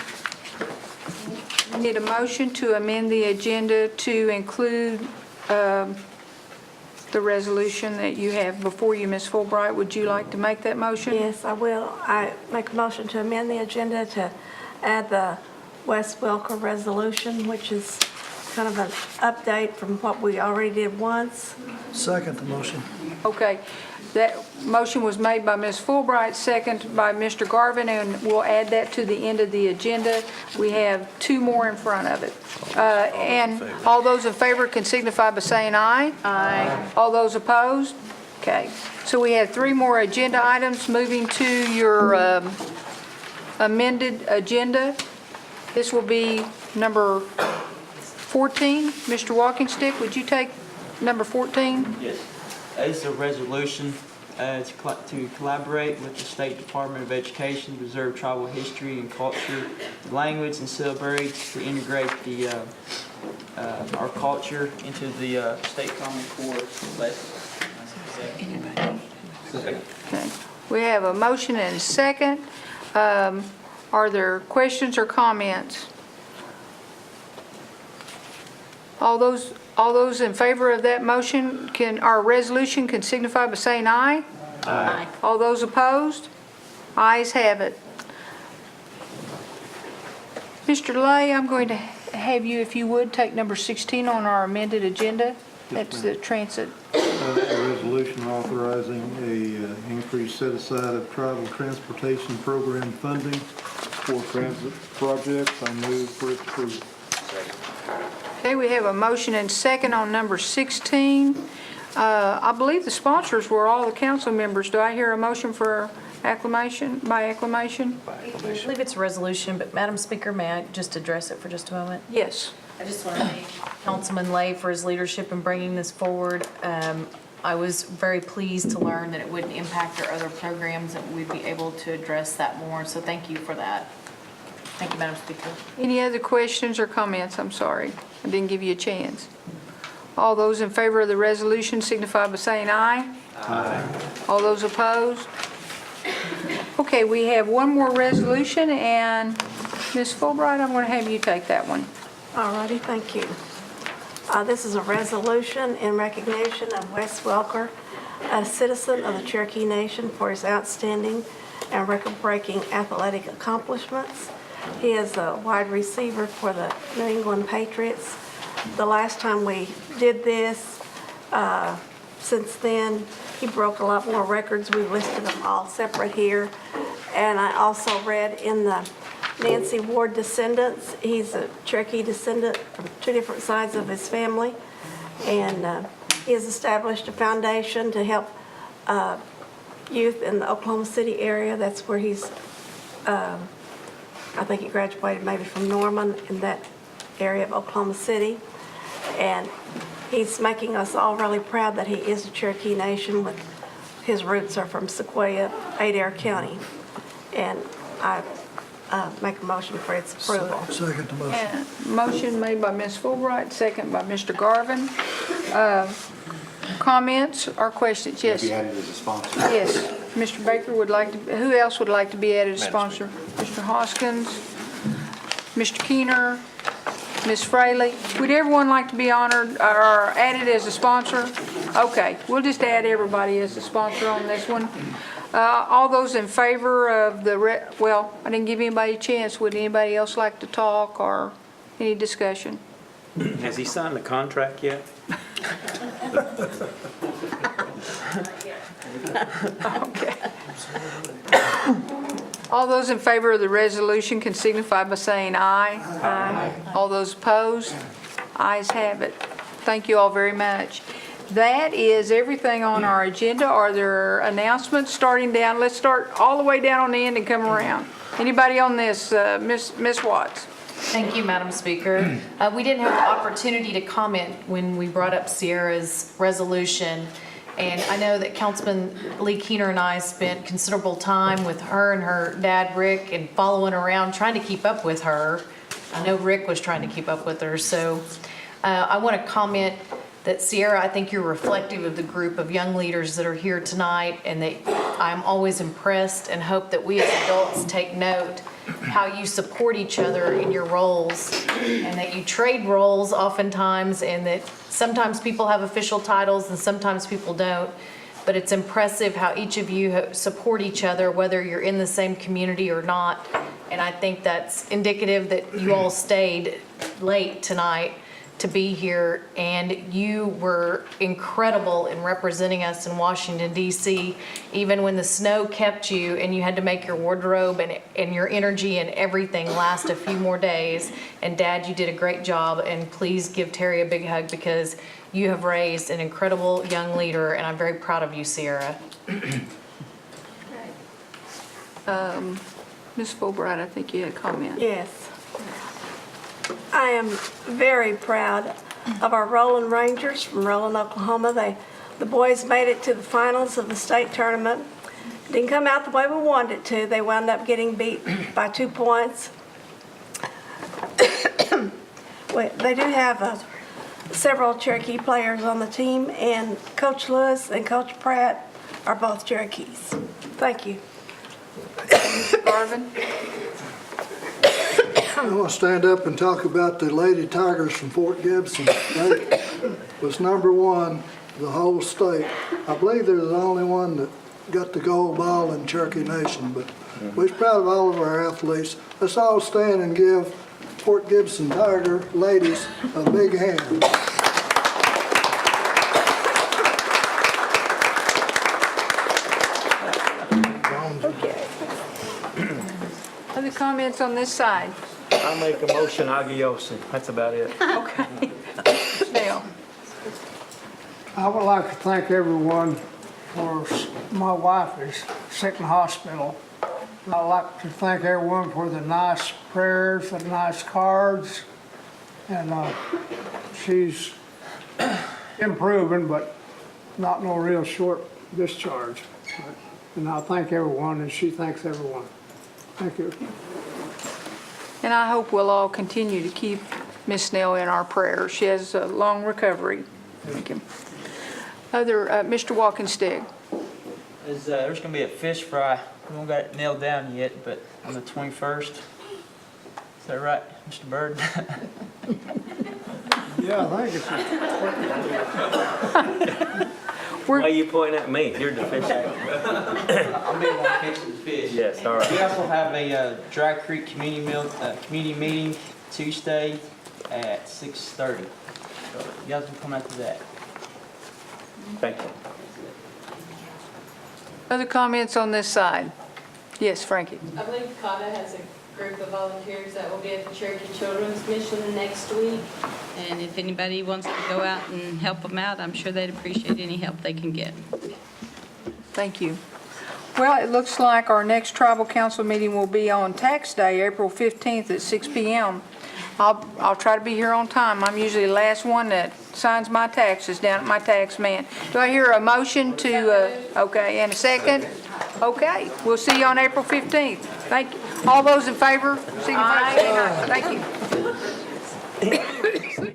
We need a motion to amend the agenda to include the resolution that you have before you, Ms. Fulbright. Would you like to make that motion? Yes, I will. I make a motion to amend the agenda to add the West Welker resolution, which is kind of an update from what we already did once. Second the motion. Okay. That motion was made by Ms. Fulbright, second by Mr. Garvin, and we'll add that to the end of the agenda. We have two more in front of it. And all those in favor can signify by saying aye. Aye. All those opposed? Okay. So we have three more agenda items. Moving to your amended agenda. This will be number 14. Mr. Walkingstick, would you take number 14? Yes. This is a resolution to collaborate with the State Department of Education to preserve tribal history and culture, language, and celebrate to integrate the our culture into the state Common Core lessons. Okay. We have a motion and a second. Are there questions or comments? All those in favor of that motion our resolution can signify by saying aye. Aye. All those opposed? Ayes have it. Mr. Lay, I'm going to have you, if you would, take number 16 on our amended agenda. That's the transit. A resolution authorizing a increased set aside of tribal transportation program funding for transit projects. I move for its approval. Okay, we have a motion and second on number 16. I believe the sponsors were all the council members. Do I hear a motion for acclamation, by acclamation? I believe it's a resolution, but Madam Speaker, may I just address it for just a moment? Yes. I just want to thank Councilman Lay for his leadership in bringing this forward. I was very pleased to learn that it wouldn't impact our other programs, that we'd be able to address that more, so thank you for that. Thank you, Madam Speaker. Any other questions or comments? I'm sorry, I didn't give you a chance. All those in favor of the resolution signify by saying aye. Aye. All those opposed? Okay, we have one more resolution, and Ms. Fulbright, I'm going to have you take that one. All righty, thank you. This is a resolution in recognition of Wes Welker, a citizen of the Cherokee Nation, for his outstanding and record-breaking athletic accomplishments. He is a wide receiver for the New England Patriots. The last time we did this, since then, he broke a lot more records. We've listed them all separate here. And I also read in the Nancy Ward descendants, he's a Cherokee descendant from two different sides of his family. And he has established a foundation to help youth in the Oklahoma City area. That's where he's, I think he graduated maybe from Norman, in that area of Oklahoma City. And he's making us all really proud that he is a Cherokee Nation. With his roots are from Sequoia, Adair County. And I make a motion for its approval. Second the motion. And motion made by Ms. Fulbright, second by Mr. Garvin. Comments or questions? Yes. Be added as a sponsor. Yes. Mr. Baker would like to, who else would like to be added as sponsor? Mr. Hoskins, Mr. Keener, Ms. Fraley. Would everyone like to be honored or added as a sponsor? Okay, we'll just add everybody as a sponsor on this one. All those in favor of the, well, I didn't give anybody a chance. Would anybody else like to talk or any discussion? Has he signed the contract yet? Okay. All those in favor of the resolution can signify by saying aye. Aye. All those opposed? Ayes have it. Thank you all very much. That is everything on our agenda. Are there announcements starting down? Let's start all the way down on the end and come around. Anybody on this? Ms. Watts. Thank you, Madam Speaker. We didn't have the opportunity to comment when we brought up Sierra's resolution. And I know that Councilman Lee Keener and I spent considerable time with her and her dad, Rick, and following around, trying to keep up with her. I know Rick was trying to keep up with her. So I want to comment that, Sierra, I think you're reflective of the group of young leaders that are here tonight, and that I'm always impressed and hope that we as adults take note how you support each other in your roles, and that you trade roles oftentimes, and that sometimes people have official titles and sometimes people don't. But it's impressive how each of you support each other, whether you're in the same community or not. And I think that's indicative that you all stayed late tonight to be here, and you were incredible in representing us in Washington, D.C., even when the snow kept you and you had to make your wardrobe and your energy and everything last a few more days. And Dad, you did a great job, and please give Terry a big hug, because you have raised an incredible young leader, and I'm very proud of you, Sierra. Ms. Fulbright, I think you had a comment. Yes. I am very proud of our Roland Rangers from Roland, Oklahoma. The boys made it to the finals of the state tournament. Didn't come out the way we wanted it to. They wound up getting beat by 2 points. They do have several Cherokee players on the team, and Coach Lewis and Coach Pratt are both Cherokees. Thank you. Mr. Garvin? I want to stand up and talk about the Lady Tigers from Fort Gibson. They was #1 the whole state. I believe they're the only one that got the gold ball in Cherokee Nation, but we're proud of all of our athletes. Let's all stand and give Fort Gibson Tiger ladies a big hand. Okay. Other comments on this side? I make a motion, agiosi. That's about it. Okay. I would like to thank everyone for, my wife is sick in the hospital. I'd like to thank everyone for the nice prayers, the nice cards, and she's improving, but not no real short discharge. And I thank everyone, and she thanks everyone. Thank you. And I hope we'll all continue to keep Miss Snell in our prayers. She has a long recovery. Thank you. Mr. Walkenstead. There's going to be a fish fry. We haven't got it nailed down yet, but on the 21st. Is that right, Mr. Bird? Yeah, I think it's Why are you pointing at me? You're the fish expert. I'll be the one catching the fish. Yes, all right. We also have a Dry Creek community meeting Tuesday at 6:30. So you guys can come out to that. Thank you. Other comments on this side? Yes, Frankie. I believe CATA has a group of volunteers that will be at the Cherokee Children's Mission next week. And if anybody wants to go out and help them out, I'm sure they'd appreciate any help they can get. Thank you. Well, it looks like our next tribal council meeting will be on tax day, April 15th at 6 p.m. I'll try to be here on time. I'm usually the last one that signs my taxes down at my tax man. Do I hear a motion to, okay, and a second? Okay, we'll see you on April 15th. Thank you. All those in favor, signify by saying aye. Thank you.